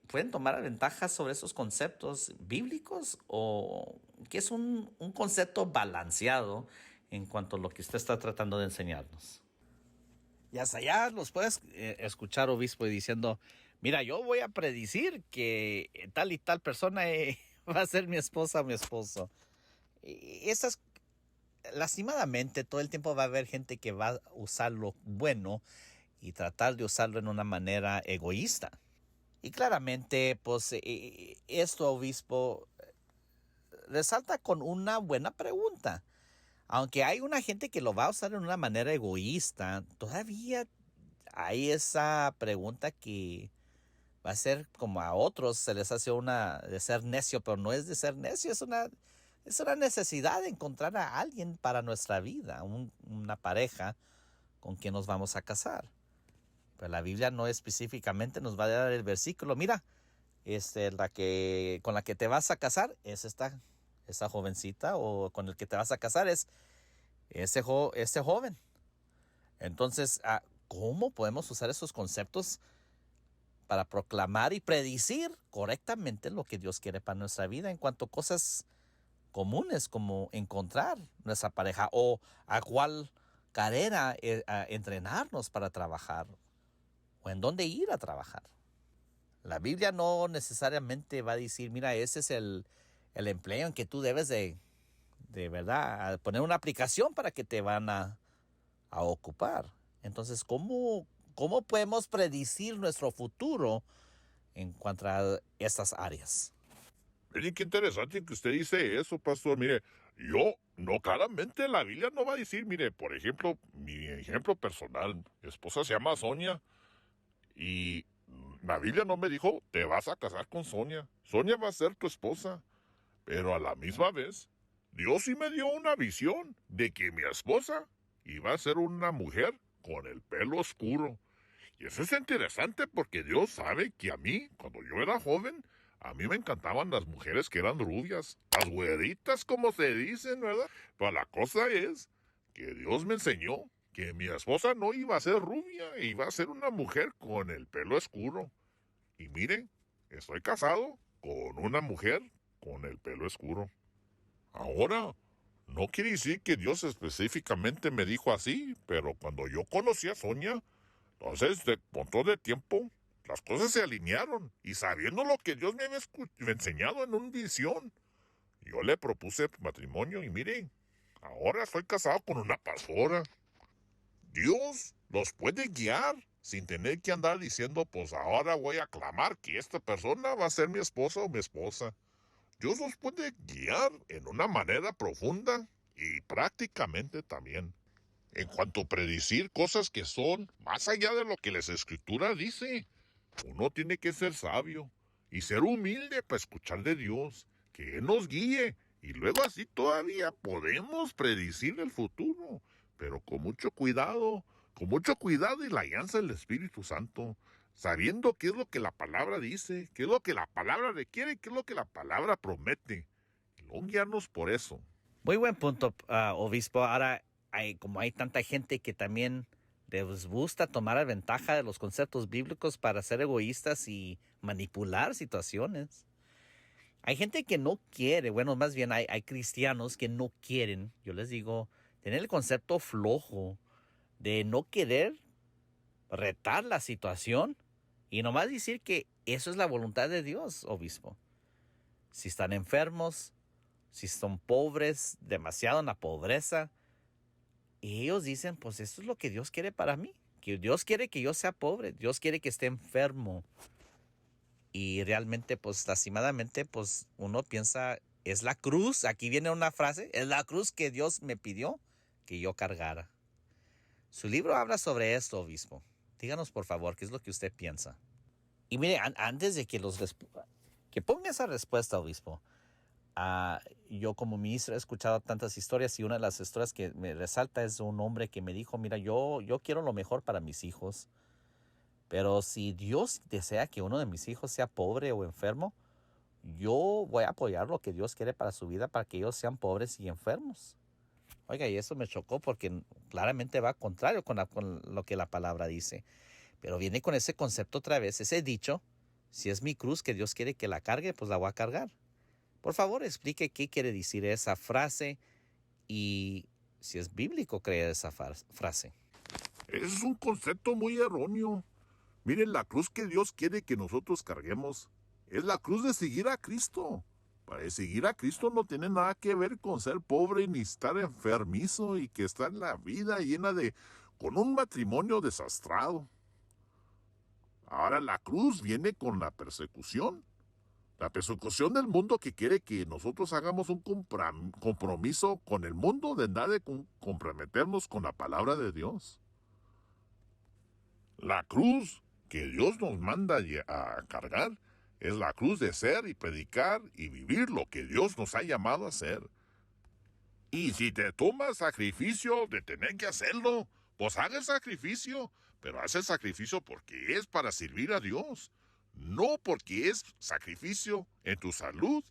pueden tomar ventaja sobre esos conceptos bíblicos o que es un concepto balanceado en cuanto a lo que usted está tratando de enseñarnos. Y hasta allá los puedes escuchar, obispo, y diciendo, mira, yo voy a predecir que tal y tal persona va a ser mi esposa o mi esposo. Y esas, lastimadamente, todo el tiempo va a haber gente que va a usar lo bueno y tratar de usarlo en una manera egoísta. Y claramente, pues, esto, obispo, resalta con una buena pregunta. Aunque hay una gente que lo va a usar en una manera egoísta, todavía hay esa pregunta que va a ser como a otros se les hace una de ser necio, pero no es de ser necio, es una necesidad de encontrar a alguien para nuestra vida, una pareja con quien nos vamos a casar. Pero la Biblia no específicamente nos va a dar el versículo. Mira, con la que te vas a casar es esa jovencita, o con el que te vas a casar es ese joven. Entonces, ¿cómo podemos usar esos conceptos para proclamar y predecir correctamente lo que Dios quiere para nuestra vida en cuanto a cosas comunes como encontrar nuestra pareja o a cuál carrera entrenarnos para trabajar o en dónde ir a trabajar? La Biblia no necesariamente va a decir, mira, ese es el empleo en que tú debes de verdad poner una aplicación para que te van a ocupar. Entonces, ¿cómo podemos predecir nuestro futuro en cuanto a estas áreas? Miren qué interesante que usted dice eso, pastor. Mire, yo, no, claramente la Biblia no va a decir, mire, por ejemplo, mi ejemplo personal, mi esposa se llama Sonia y la Biblia no me dijo, te vas a casar con Sonia. Sonia va a ser tu esposa. Pero a la misma vez, Dios sí me dio una visión de que mi esposa iba a ser una mujer con el pelo oscuro. Y eso es interesante porque Dios sabe que a mí, cuando yo era joven, a mí me encantaban las mujeres que eran rubias, las güeritas como se dicen, ¿verdad? Pero la cosa es que Dios me enseñó que mi esposa no iba a ser rubia, iba a ser una mujer con el pelo oscuro. Y miren, estoy casado con una mujer con el pelo oscuro. Ahora, no quiere decir que Dios específicamente me dijo así, pero cuando yo conocí a Sonia, entonces de montón de tiempo, las cosas se alinearon y sabiendo lo que Dios me había enseñado en una visión, yo le propuse matrimonio y miren, ahora estoy casado con una pastora. Dios los puede guiar sin tener que andar diciendo, pues ahora voy a clamar que esta persona va a ser mi esposa o mi esposa. Dios los puede guiar en una manera profunda y prácticamente también. En cuanto a predecir cosas que son más allá de lo que la Escritura dice, uno tiene que ser sabio y ser humilde para escuchar de Dios, que Él nos guíe Y luego así todavía podemos predecir el futuro, pero con mucho cuidado y la guianza del Espíritu Santo, sabiendo qué es lo que la palabra dice, qué es lo que la palabra requiere, qué es lo que la palabra promete. Y no guiarnos por eso. Muy buen punto, obispo. Ahora, como hay tanta gente que también les gusta tomar ventaja de los conceptos bíblicos para ser egoístas y manipular situaciones. Hay gente que no quiere, bueno, más bien hay cristianos que no quieren, yo les digo, tener el concepto flojo de no querer retar la situación y nomás decir que eso es la voluntad de Dios, obispo. Si están enfermos, si son pobres, demasiado en la pobreza, y ellos dicen, pues esto es lo que Dios quiere para mí, que Dios quiere que yo sea pobre, Dios quiere que esté enfermo. Y realmente, pues, lastimadamente, pues, uno piensa, es la cruz, aquí viene una frase, es la cruz que Dios me pidió que yo cargara. Su libro habla sobre esto, obispo. Díganos, por favor, qué es lo que usted piensa. Y mire, antes de que que ponga esa respuesta, obispo, yo como ministro he escuchado tantas historias y una de las historias que me resalta es un hombre que me dijo, mira, yo quiero lo mejor para mis hijos, pero si Dios desea que uno de mis hijos sea pobre o enfermo, yo voy a apoyar lo que Dios quiere para su vida, para que ellos sean pobres y enfermos. Oiga, y eso me chocó porque claramente va contrario con lo que la palabra dice. Pero viene con ese concepto otra vez, ese dicho, si es mi cruz que Dios quiere que la cargue, pues la voy a cargar. Por favor, explique qué quiere decir esa frase y si es bíblico creer esa frase. Es un concepto muy erróneo. Miren, la cruz que Dios quiere que nosotros carguemos es la cruz de seguir a Cristo. Para seguir a Cristo no tiene nada que ver con ser pobre ni estar enfermizo y que está en la vida llena con un matrimonio desastrado. Ahora la cruz viene con la persecución. La persecución del mundo que quiere que nosotros hagamos un compromiso con el mundo de nada de comprometernos con la palabra de Dios. La cruz que Dios nos manda a cargar es la cruz de ser y predicar y vivir lo que Dios nos ha llamado a hacer. Y si te toma sacrificio de tener que hacerlo, pues haga el sacrificio, pero haz el sacrificio porque es para servir a Dios, no porque es sacrificio en tu salud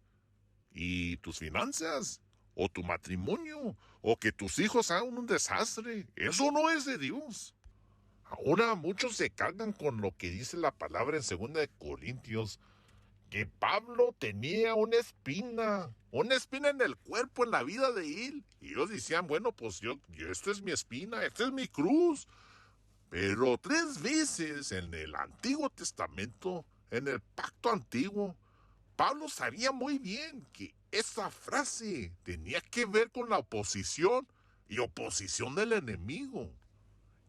y tus finanzas, o tu matrimonio, o que tus hijos hagan un desastre. Eso no es de Dios. Ahora muchos se cargan con lo que dice la palabra en 2 Corintios, que Pablo tenía una espina en el cuerpo, en la vida de él. Y ellos decían, bueno, pues yo esta es mi espina, esta es mi cruz. Pero 3 veces en el Antiguo Testamento, en el Pacto Antiguo, Pablo sabía muy bien que esa frase tenía que ver con la oposición y oposición del enemigo.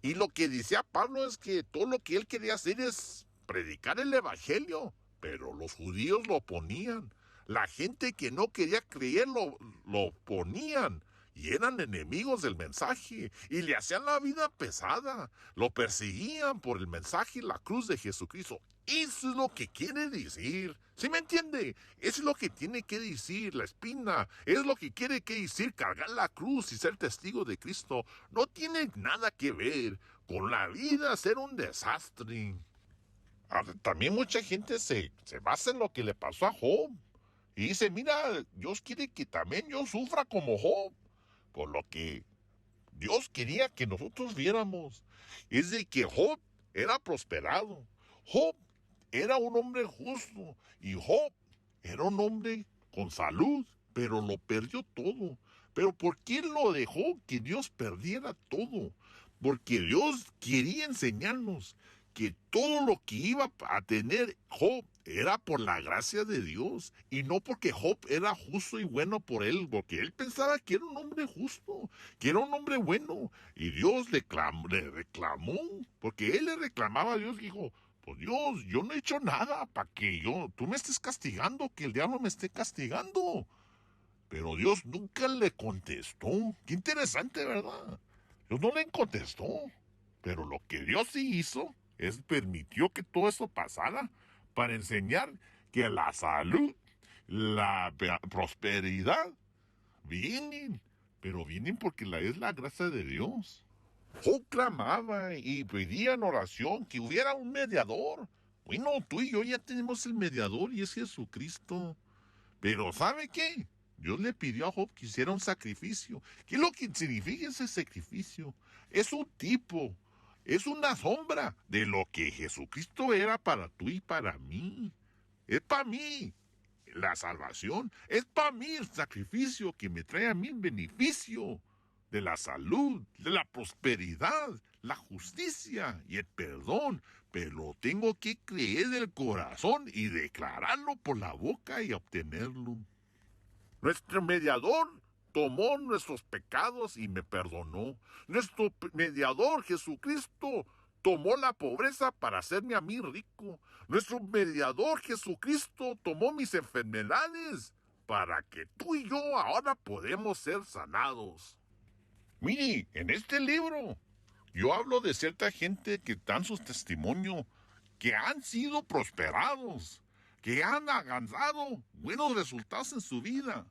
Y lo que decía Pablo es que todo lo que él quería hacer es predicar el evangelio, pero los judíos lo oponían. La gente que no quería creer lo oponían y eran enemigos del mensaje y le hacían la vida pesada. Lo perseguían por el mensaje y la cruz de Jesucristo. Eso es lo que quiere decir. ¿Sí me entiende? Eso es lo que tiene que decir la espina. Es lo que quiere que decir cargar la cruz y ser testigo de Cristo. No tiene nada que ver con la vida ser un desastre. También mucha gente se basa en lo que le pasó a Job. Y dice, mira, Dios quiere que también yo sufra como Job. Por lo que Dios quería que nosotros viéramos es de que Job era prosperado. Job era un hombre justo y Job era un hombre con salud, pero lo perdió todo. ¿Pero por qué lo dejó que Dios perdiera todo? Porque Dios quería enseñarnos que todo lo que iba a tener Job era por la gracia de Dios y no porque Job era justo y bueno por él, porque él pensaba que era un hombre justo, que era un hombre bueno, y Dios le reclamó, porque él le reclamaba a Dios, dijo, pues Dios, yo no he hecho nada para que tú me estés castigando, que el diablo me esté castigando. Pero Dios nunca le contestó. Qué interesante, ¿verdad? Dios no le contestó. Pero lo que Dios sí hizo es permitió que todo eso pasara para enseñar que la salud, la prosperidad Vienen, pero vienen porque es la gracia de Dios. Job clamaba y pedía en oración que hubiera un mediador. Bueno, tú y yo ya tenemos el mediador y es Jesucristo. Pero ¿sabe qué? Dios le pidió a Job que hiciera un sacrificio. ¿Qué es lo que significa ese sacrificio? Es un tipo, es una sombra de lo que Jesucristo era para tú y para mí. Es para mí la salvación. Es para mí el sacrificio que me trae a mí el beneficio de la salud, de la prosperidad, la justicia y el perdón. Pero lo tengo que creer del corazón y declararlo por la boca y obtenerlo. Nuestro mediador tomó nuestros pecados y me perdonó. Nuestro mediador, Jesucristo, tomó la pobreza para hacerme a mí rico. Nuestro mediador, Jesucristo, tomó mis enfermedades para que tú y yo ahora podemos ser sanados. Mire, en este libro yo hablo de cierta gente que dan sus testimonios, que han sido prosperados, que han alcanzado buenos resultados en su vida.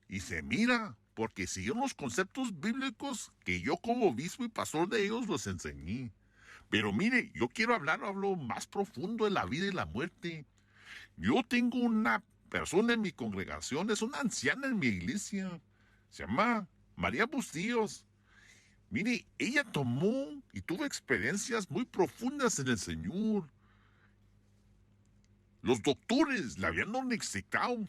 Y se mira, porque siguieron los conceptos bíblicos que yo como obispo y pastor de ellos los enseñé. Pero mire, yo quiero hablo más profundo de la vida y la muerte. Yo tengo una persona en mi congregación, es una anciana en mi iglesia, se llama María Bustillos. Mire, ella tomó y tuvo experiencias muy profundas en el Señor. Los doctores la habían diagnosticado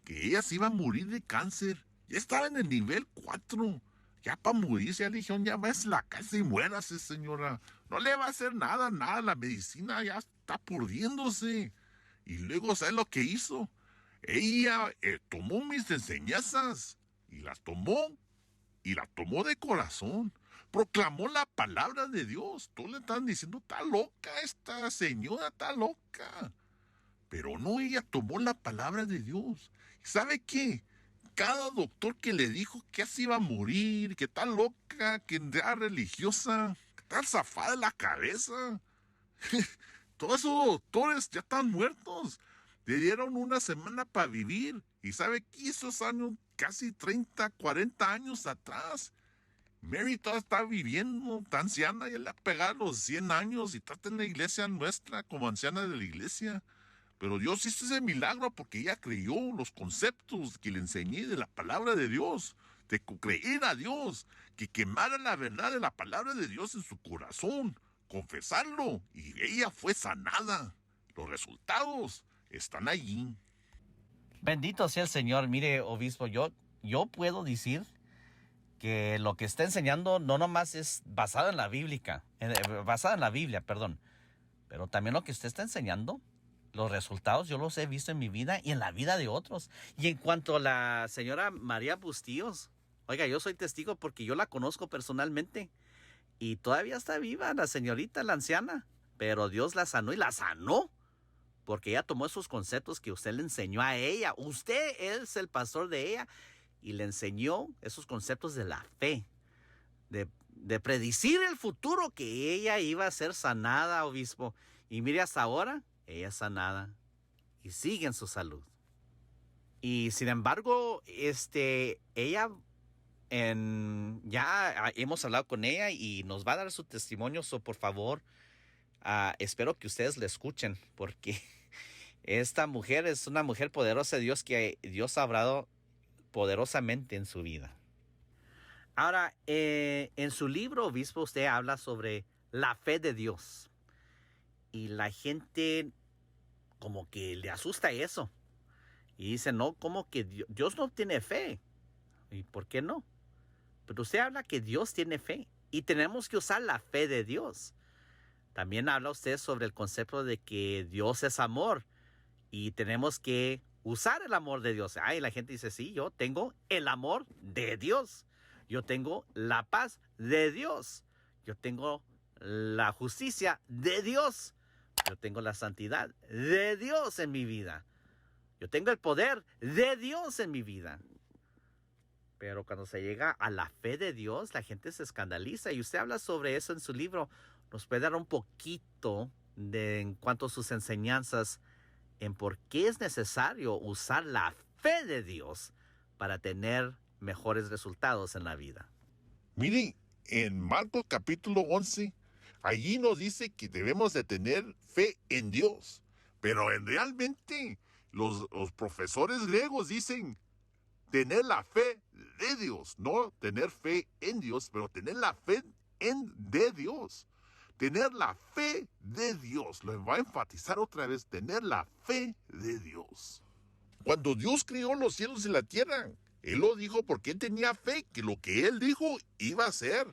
que ella se iba a morir de cáncer. Ya estaba en el nivel 4. Ya para morirse, ya le dijeron, ya vas a la casa y muérase, señora. No le va a hacer nada, la medicina ya está pudriéndose. Y luego, ¿sabe lo que hizo? Ella tomó mis enseñanzas y las tomó de corazón. Proclamó la palabra de Dios. Todos le estaban diciendo, está loca esta señora, está loca. Pero no, ella tomó la palabra de Dios. ¿Sabe qué? Cada doctor que le dijo que así iba a morir, que está loca, que era religiosa, que está zafada de la cabeza. Todos esos doctores ya están muertos. Le dieron una semana para vivir. ¿Y sabe qué? Esos años, casi 30, 40 años atrás, Mary todavía está viviendo, está anciana, ya le ha pegado los 100 años y está en la iglesia nuestra como anciana de la iglesia. Pero Dios hizo ese milagro porque ella creyó los conceptos que le enseñé de la palabra de Dios, de creer a Dios, que quemara la verdad de la palabra de Dios en su corazón, confesarlo, y ella fue sanada. Los resultados están allí. Bendito sea el Señor. Mire, obispo, yo puedo decir que lo que está enseñando no nomás es basado en la basada en la Biblia, perdón, pero también lo que usted está enseñando, los resultados yo los he visto en mi vida y en la vida de otros. Y en cuanto a la señora María Bustillos, oiga, yo soy testigo porque yo la conozco personalmente y todavía está viva la señorita, la anciana, pero Dios la sanó y la sanó porque ella tomó esos conceptos que usted le enseñó a ella. Usted es el pastor de ella y le enseñó esos conceptos de la fe, de predecir el futuro, que ella iba a ser sanada, obispo. Y mire, hasta ahora, ella es sanada y sigue en su salud. Y sin embargo, ella, ya hemos hablado con ella y nos va a dar su testimonio. So, por favor, espero que ustedes la escuchen, porque esta mujer es una mujer poderosa de Dios, que Dios ha hablado poderosamente en su vida. Ahora, en su libro, obispo, usted habla sobre la fe de Dios. Y la gente como que le asusta eso. Y dice, no, como que Dios no tiene fe. ¿Y por qué no? Pero usted habla que Dios tiene fe. Y tenemos que usar la fe de Dios. También habla usted sobre el concepto de que Dios es amor. Y tenemos que usar el amor de Dios. Y la gente dice, sí, yo tengo el amor de Dios. Yo tengo la paz de Dios. Yo tengo la justicia de Dios. Yo tengo la santidad de Dios en mi vida. Yo tengo el poder de Dios en mi vida. Pero cuando se llega a la fe de Dios, la gente se escandaliza. Y usted habla sobre eso en su libro. Nos puede dar un poquito en cuanto a sus enseñanzas en por qué es necesario usar la fe de Dios para tener mejores resultados en la vida. Mire, en Marcos capítulo 11, allí nos dice que debemos de tener fe en Dios. Pero realmente los profesores griegos dicen tener la fe de Dios, no tener fe en Dios, pero tener la fe de Dios. Tener la fe de Dios. Lo va a enfatizar otra vez, tener la fe de Dios. Cuando Dios creó los cielos y la tierra, Él lo dijo porque Él tenía fe que lo que Él dijo iba a ser.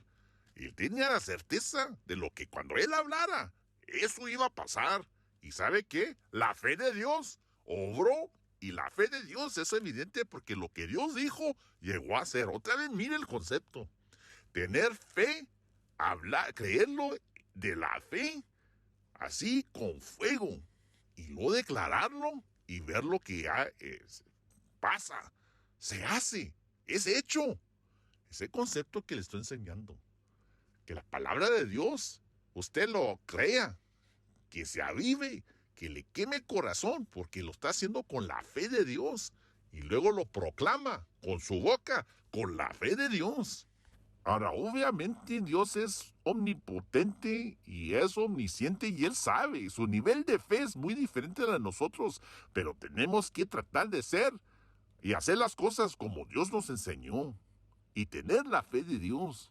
Él tenía la certeza de lo que cuando Él hablara, eso iba a pasar. ¿Y sabe qué? La fe de Dios obró. Y la fe de Dios es evidente porque lo que Dios dijo llegó a ser. Otra vez, mire el concepto. Tener fe, hablar, creerlo de la fe, así con fuego. Y luego declararlo y ver lo que pasa, se hace, es hecho. Ese concepto que le estoy enseñando. Que la palabra de Dios, usted lo crea, que se avive, que le queme el corazón, porque lo está haciendo con la fe de Dios. Y luego lo proclama con su boca, con la fe de Dios. Ahora, obviamente Dios es omnipotente y es omnisciente y Él sabe. Su nivel de fe es muy diferente de nosotros, pero tenemos que tratar de ser y hacer las cosas como Dios nos enseñó y tener la fe de Dios.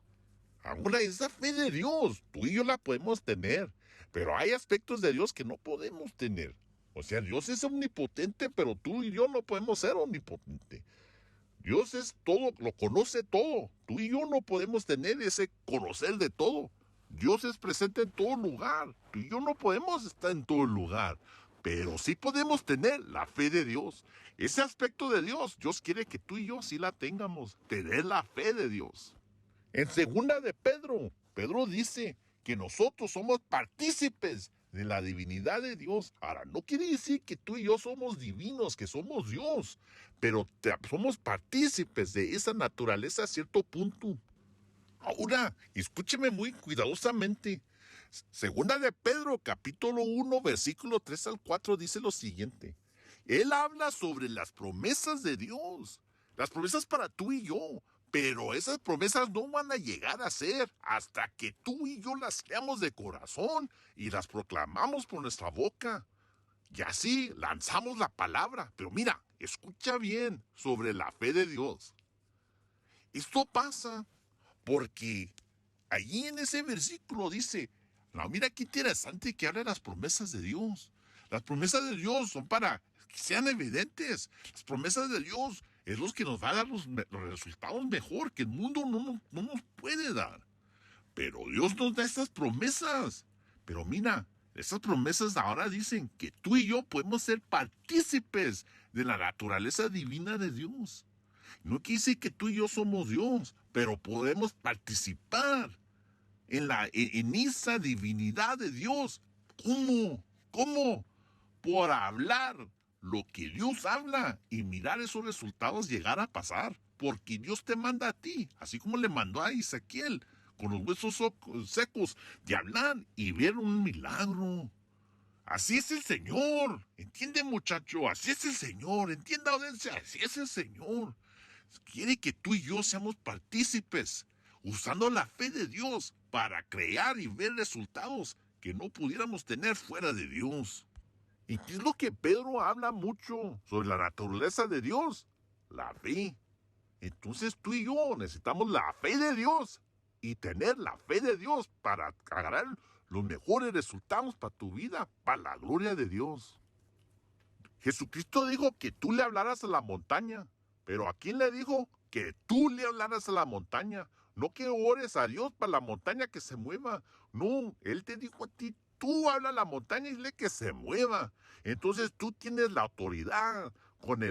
Ahora, esa fe de Dios, tú y yo la podemos tener, pero hay aspectos de Dios que no podemos tener. O sea, Dios es omnipotente, pero tú y yo no podemos ser omnipotentes. Dios es todo, lo conoce todo. Tú y yo no podemos tener ese conocer de todo. Dios es presente en todo lugar. Tú y yo no podemos estar en todo lugar, pero sí podemos tener la fe de Dios. Ese aspecto de Dios, Dios quiere que tú y yo sí la tengamos, tener la fe de Dios. En segunda de Pedro, Pedro dice que nosotros somos partícipes de la divinidad de Dios. Ahora, no quiere decir que tú y yo somos divinos, que somos Dios, pero somos partícipes de esa naturaleza a cierto punto. Ahora, escúcheme muy cuidadosamente. Segunda de Pedro, capítulo 1, versículo 3 al 4, dice lo siguiente. Él habla sobre las promesas de Dios, las promesas para tú y yo. Pero esas promesas no van a llegar a ser hasta que tú y yo las creamos de corazón y las proclamamos por nuestra boca. Y así lanzamos la palabra. Pero mira, escucha bien sobre la fe de Dios. Esto pasa porque allí en ese versículo dice, no, mira qué interesante que habla de las promesas de Dios. Las promesas de Dios son para que sean evidentes. Las promesas de Dios es los que nos va a dar los resultados mejor que el mundo no nos puede dar. Pero Dios nos da estas promesas. Pero mira, estas promesas ahora dicen que tú y yo podemos ser partícipes de la naturaleza divina de Dios. No quiere decir que tú y yo somos Dios, pero podemos participar en esa divinidad de Dios. ¿Cómo? ¿Cómo? Por hablar lo que Dios habla y mirar esos resultados llegar a pasar. Porque Dios te manda a ti, así como le mandó a Ezequiel, con los huesos secos, de hablar y ver un milagro. Así es el Señor. ¿Entiende, muchacho? Así es el Señor. ¿Entienda, audiencia? Así es el Señor. Quiere que tú y yo seamos partícipes, usando la fe de Dios para crear y ver resultados que no pudiéramos tener fuera de Dios. ¿Y qué es lo que Pedro habla mucho sobre la naturaleza de Dios? La fe. Entonces tú y yo necesitamos la fe de Dios y tener la fe de Dios para agarrar los mejores resultados para tu vida, para la gloria de Dios. Jesucristo dijo que tú le hablaras a la montaña, pero ¿a quién le dijo? Que tú le hablaras a la montaña. No que ores a Dios para la montaña que se mueva. No, Él te dijo a ti, tú habla a la montaña y dile que se mueva. Entonces tú tienes la autoridad con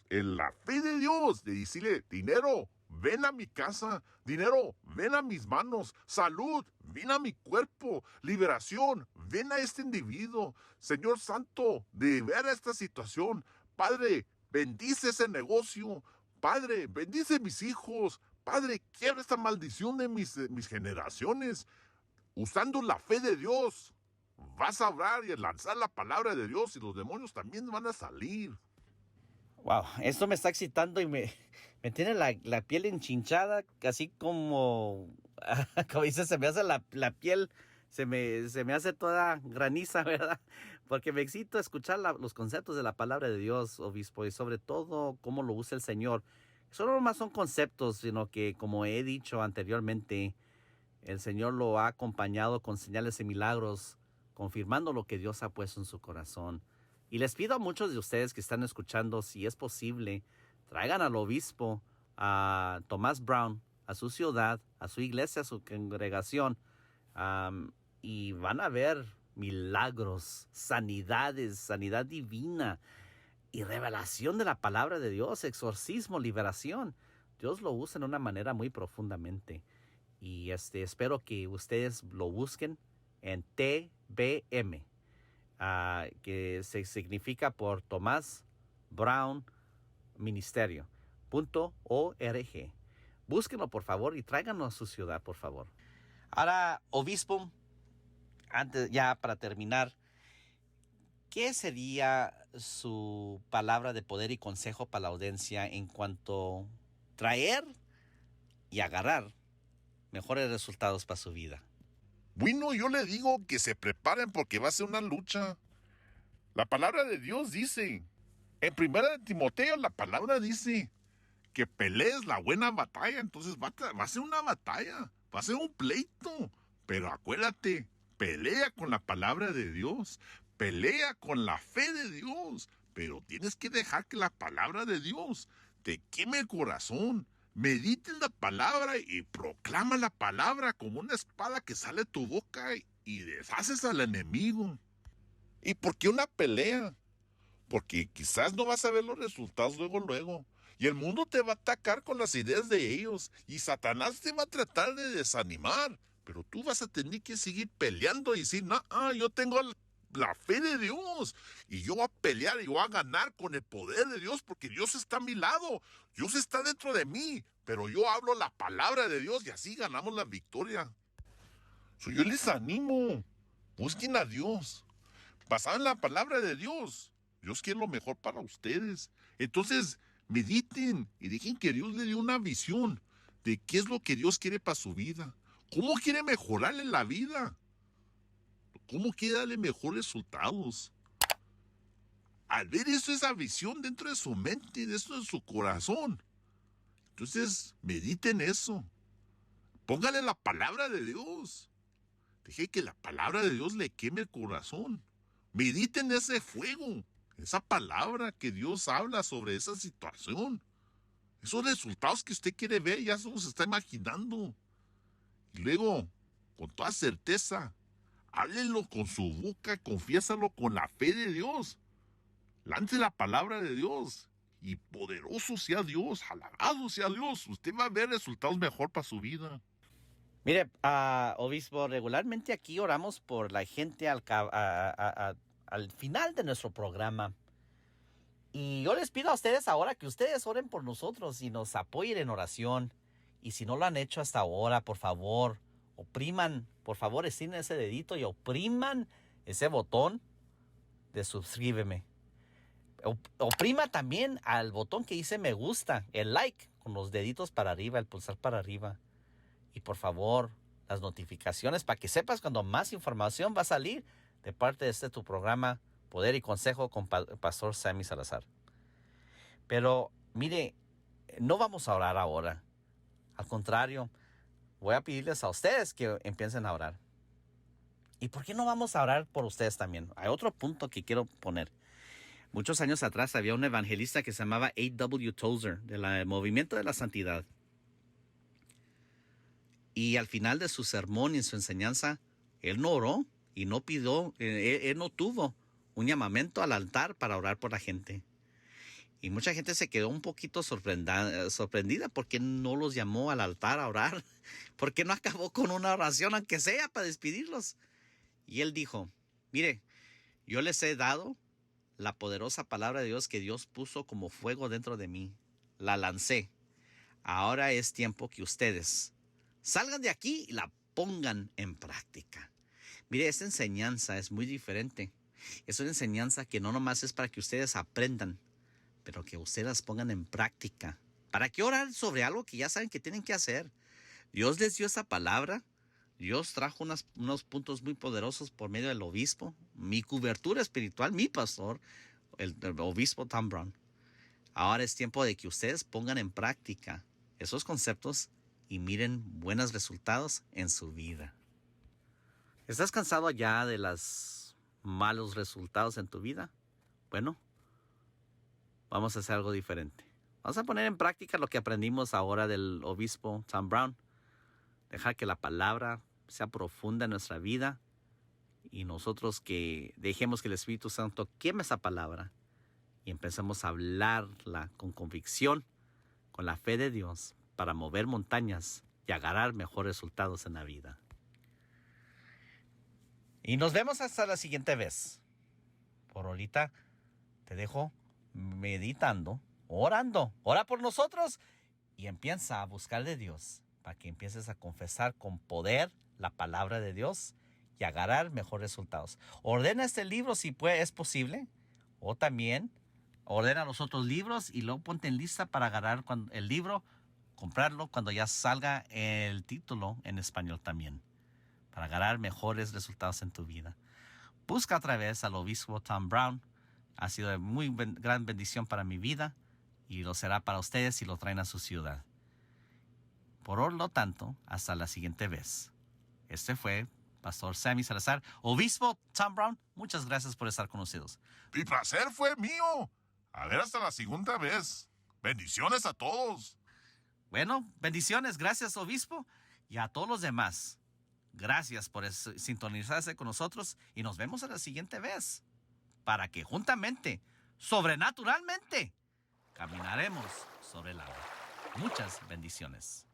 la fe de Dios de decirle, dinero, ven a mi casa, dinero, ven a mis manos, salud, ven a mi cuerpo, liberación, ven a este individuo, Señor Santo, de ver esta situación, Padre, bendice ese negocio, Padre, bendice mis hijos, Padre, quiebra esta maldición de mis generaciones, usando la fe de Dios. Vas a orar y a lanzar la palabra de Dios y los demonios también van a salir. Wow, esto me está excitando y me tiene la piel enchinchada, casi como, como dice, se me hace la piel, se me hace toda graniza, ¿verdad? Porque me excito escuchar los conceptos de la palabra de Dios, obispo, y sobre todo cómo lo usa el Señor. Eso no más son conceptos, sino que, como he dicho anteriormente, el Señor lo ha acompañado con señales y milagros, confirmando lo que Dios ha puesto en su corazón. Y les pido a muchos de ustedes que están escuchando, si es posible, traigan al obispo, a Tomás Brown, a su ciudad, a su iglesia, a su congregación, y van a ver milagros, sanidades, sanidad divina y revelación de la palabra de Dios, exorcismo, liberación. Dios lo usa en una manera muy profundamente. Y espero que ustedes lo busquen en TBM, que se significa por Tomás Brown Ministerio.org. Búsquenlo, por favor, y tráiganlo a su ciudad, por favor. Ahora, obispo, antes ya para terminar, ¿qué sería su palabra de poder y consejo para la audiencia en cuanto a traer y agarrar mejores resultados para su vida? Bueno, yo le digo que se preparen porque va a ser una lucha. La palabra de Dios dice, en 1 Timoteo la palabra dice que pelees la buena batalla. Entonces va a ser una batalla, va a ser un pleito. Pero acuérdate, pelea con la palabra de Dios, pelea con la fe de Dios. Pero tienes que dejar que la palabra de Dios te queme el corazón. Medita en la palabra y proclama la palabra como una espada que sale de tu boca y deshaces al enemigo. ¿Y por qué una pelea? Porque quizás no vas a ver los resultados luego. Y el mundo te va a atacar con las ideas de ellos. Y Satanás te va a tratar de desanimar. Pero tú vas a tener que seguir peleando y decir, no, yo tengo la fe de Dios. Y yo voy a pelear y voy a ganar con el poder de Dios porque Dios está a mi lado. Dios está dentro de mí. Pero yo hablo la palabra de Dios y así ganamos la victoria. Yo les animo. Busquen a Dios. Basado en la palabra de Dios. Dios quiere lo mejor para ustedes. Entonces, mediten y dejen que Dios le dé una visión de qué es lo que Dios quiere para su vida. ¿Cómo quiere mejorarle la vida? ¿Cómo quiere darle mejores resultados? Al ver eso, esa visión dentro de su mente, dentro de su corazón, entonces mediten eso. Póngale la palabra de Dios. Deje que la palabra de Dios le queme el corazón. Mediten ese fuego. Esa palabra que Dios habla sobre esa situación. Esos resultados que usted quiere ver ya se los está imaginando. Y luego, con toda certeza, háblelo con su boca, confiésalo con la fe de Dios. Lance la palabra de Dios. Y poderoso sea Dios, alabado sea Dios. Usted va a ver resultados mejor para su vida. Mire, obispo, regularmente aquí oramos por la gente al final de nuestro programa. Y yo les pido a ustedes ahora que ustedes oren por nosotros y nos apoyen en oración. Y si no lo han hecho hasta ahora, por favor, opriman, por favor, estiren ese dedito y opriman ese botón de suscríbeme. Oprima también al botón que dice me gusta, el like, con los deditos para arriba, el pulsar para arriba. Y por favor, las notificaciones para que sepas cuando más información va a salir de parte de tu programa Poder y Consejo con Pastor Sammy Salazar. Pero mire, no vamos a orar ahora. Al contrario, voy a pedirles a ustedes que empiecen a orar. ¿Y por qué no vamos a orar por ustedes también? Hay otro punto que quiero poner. Muchos años atrás había un evangelista que se llamaba A.W. Tozer, del Movimiento de la Santidad. Y al final de su sermón y en su enseñanza, él no oró y no pidió, él no tuvo un llamamiento al altar para orar por la gente. Y mucha gente se quedó un poquito sorprendida porque no los llamó al altar a orar. ¿Por qué no acabó con una oración, aunque sea, para despedirlos? Y él dijo, mire, yo les he dado la poderosa palabra de Dios que Dios puso como fuego dentro de mí. La lancé. Ahora es tiempo que ustedes salgan de aquí y la pongan en práctica. Mire, esta enseñanza es muy diferente. Es una enseñanza que no nomás es para que ustedes aprendan, pero que ustedes las pongan en práctica. ¿Para qué orar sobre algo que ya saben que tienen que hacer? Dios les dio esa palabra. Dios trajo unos puntos muy poderosos por medio del obispo, mi cobertura espiritual, mi pastor, el obispo Tom Brown. Ahora es tiempo de que ustedes pongan en práctica esos conceptos y miren buenos resultados en su vida. ¿Estás cansado ya de los malos resultados en tu vida? Bueno, vamos a hacer algo diferente. Vamos a poner en práctica lo que aprendimos ahora del obispo Tom Brown. Dejar que la palabra sea profunda en nuestra vida y nosotros que dejemos que el Espíritu Santo queme esa palabra y empecemos a hablarla con convicción, con la fe de Dios, para mover montañas y agarrar mejores resultados en la vida. Y nos vemos hasta la siguiente vez. Por ahorita te dejo meditando, orando. Ora por nosotros y empieza a buscar de Dios para que empieces a confesar con poder la palabra de Dios y agarrar mejores resultados. Ordena este libro si es posible, o también ordena los otros libros y luego ponte en lista para agarrar el libro, comprarlo cuando ya salga el título en español también, para agarrar mejores resultados en tu vida. Busca otra vez al obispo Tom Brown. Ha sido de muy gran bendición para mi vida y lo será para ustedes si lo traen a su ciudad. Por lo tanto, hasta la siguiente vez. Este fue Pastor Sammy Salazar, obispo Tom Brown. Muchas gracias por estar con nosotros. Mi placer fue mío. A ver, hasta la segunda vez. Bendiciones a todos. Bueno, bendiciones. Gracias, obispo. Y a todos los demás. Gracias por sintonizarse con nosotros. Y nos vemos a la siguiente vez. Para que juntamente, sobrenaturalmente, caminaremos sobre el agua. Muchas bendiciones.